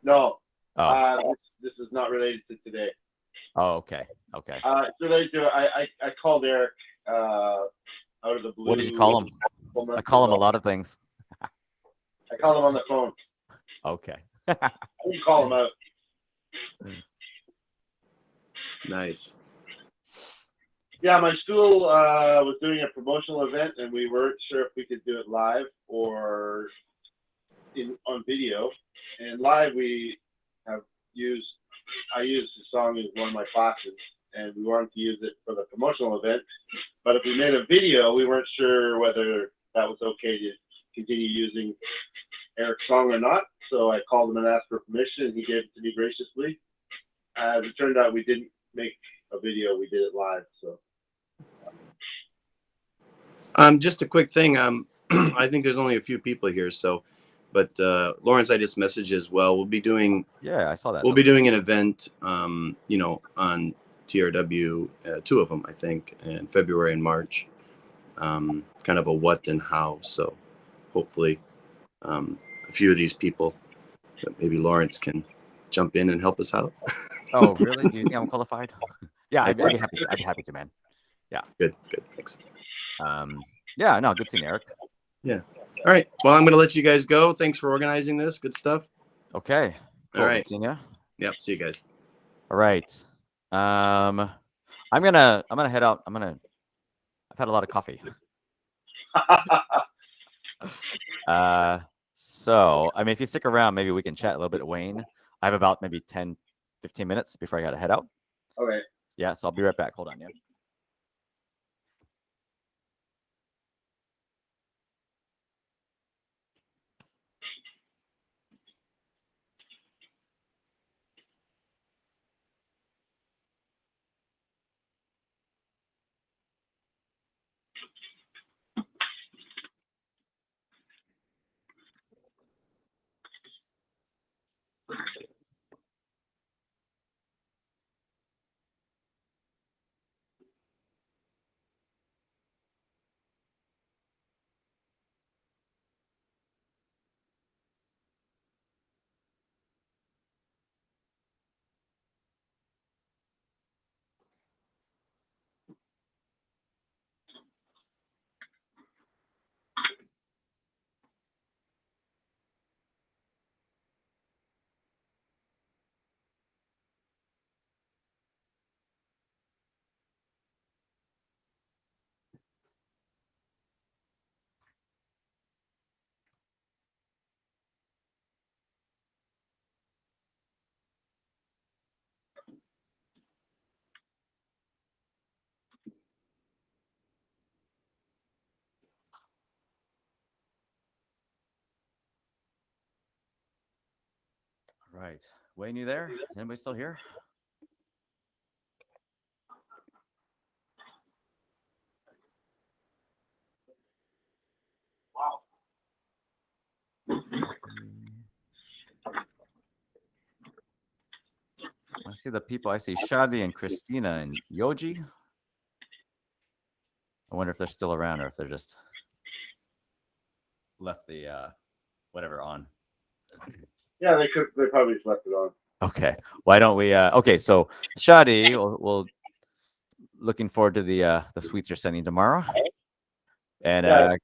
No. Oh. This is not related to today. Oh, okay. Okay. It's related to I called Eric out of the blue. What did you call him? I call him a lot of things. I called him on the phone. Okay. I didn't call him out. Nice. Yeah, my school was doing a promotional event, and we weren't sure if we could do it live or on video. And live, I used the song in one of my classes, and we wanted to use it for the promotional event. But if we made a video, we weren't sure whether that was okay to continue using Eric's song or not. So I called him and asked for permission, and he gave it to me graciously. As it turned out, we didn't make a video; we did it live. So. Just a quick thing. I think there's only a few people here, but Lawrence, I just messaged as well. We'll be doing. Yeah, I saw that. We'll be doing an event, on TRW, 2 of them, I think, in February and March. Kind of a what and how. So, hopefully, a few of these people, maybe Lawrence can jump in and help us out. Oh, really? Do you think I'm qualified? Yeah, I'd be happy to. I'd be happy to, man. Yeah. Good. Thanks. Yeah, no, good seeing Eric. Yeah. All right. Well, I'm going to let you guys go. Thanks for organizing this. Good stuff. Okay. Cool. All right. Good seeing you. Yep. See you guys. All right. I'm gonna head out. I've had a lot of coffee. So I mean, if you stick around, maybe we can chat a little bit, Wayne. I have about maybe 10, 15 minutes before I gotta head out. Okay. Yeah, so I'll be right back. Hold on, yeah. All right. Wayne, you there? Is anybody still here? I see the people. I see Shadi and Christina and Yoji. I wonder if they're still around or if they're just left the whatever on. Yeah, they probably just left it on. Okay. Why don't we? Okay, so Shadi, we'll looking forward to the sweets you're sending tomorrow. And yeah,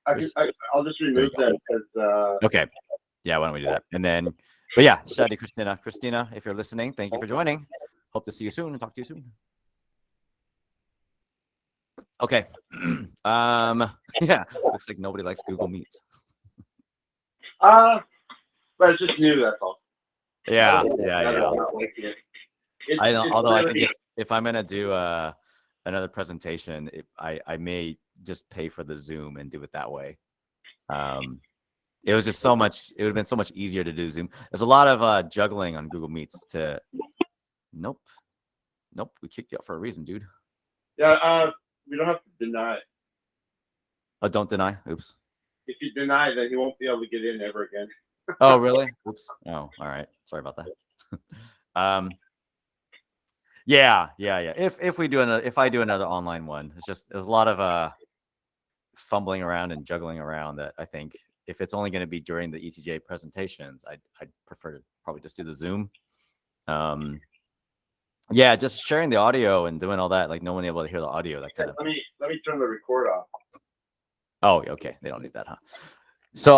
I'll just remove them because. Okay. Yeah, why don't we do that? And then, but yeah, Shadi, Christina, if you're listening, thank you for joining. Hope to see you soon and talk to you soon. Okay. Yeah, looks like nobody likes Google Meets. But it's just new, that's all. Yeah. It's I know. Although really, I think if I'm gonna do another presentation, I may just pay for the Zoom and do it that way. It was just so much. It would have been so much easier to do Zoom. There's a lot of juggling on Google Meets. Nope. We kicked you out for a reason, dude. Yeah. We don't have to deny. Oh, don't deny. Oops. If you deny, then he won't be able to get in ever again. Oh, really? Oops. Oh, all right. Sorry about that. Yeah. If we do if I do another online one, there's a lot of fumbling around and juggling around that I think if it's only going to be during the ETJ presentations, I'd prefer to probably just do the Zoom. Yeah, just sharing the audio and doing all that, like no one able to hear the audio. That kind of. Let me turn the record off. Oh, okay. They don't need that, huh? So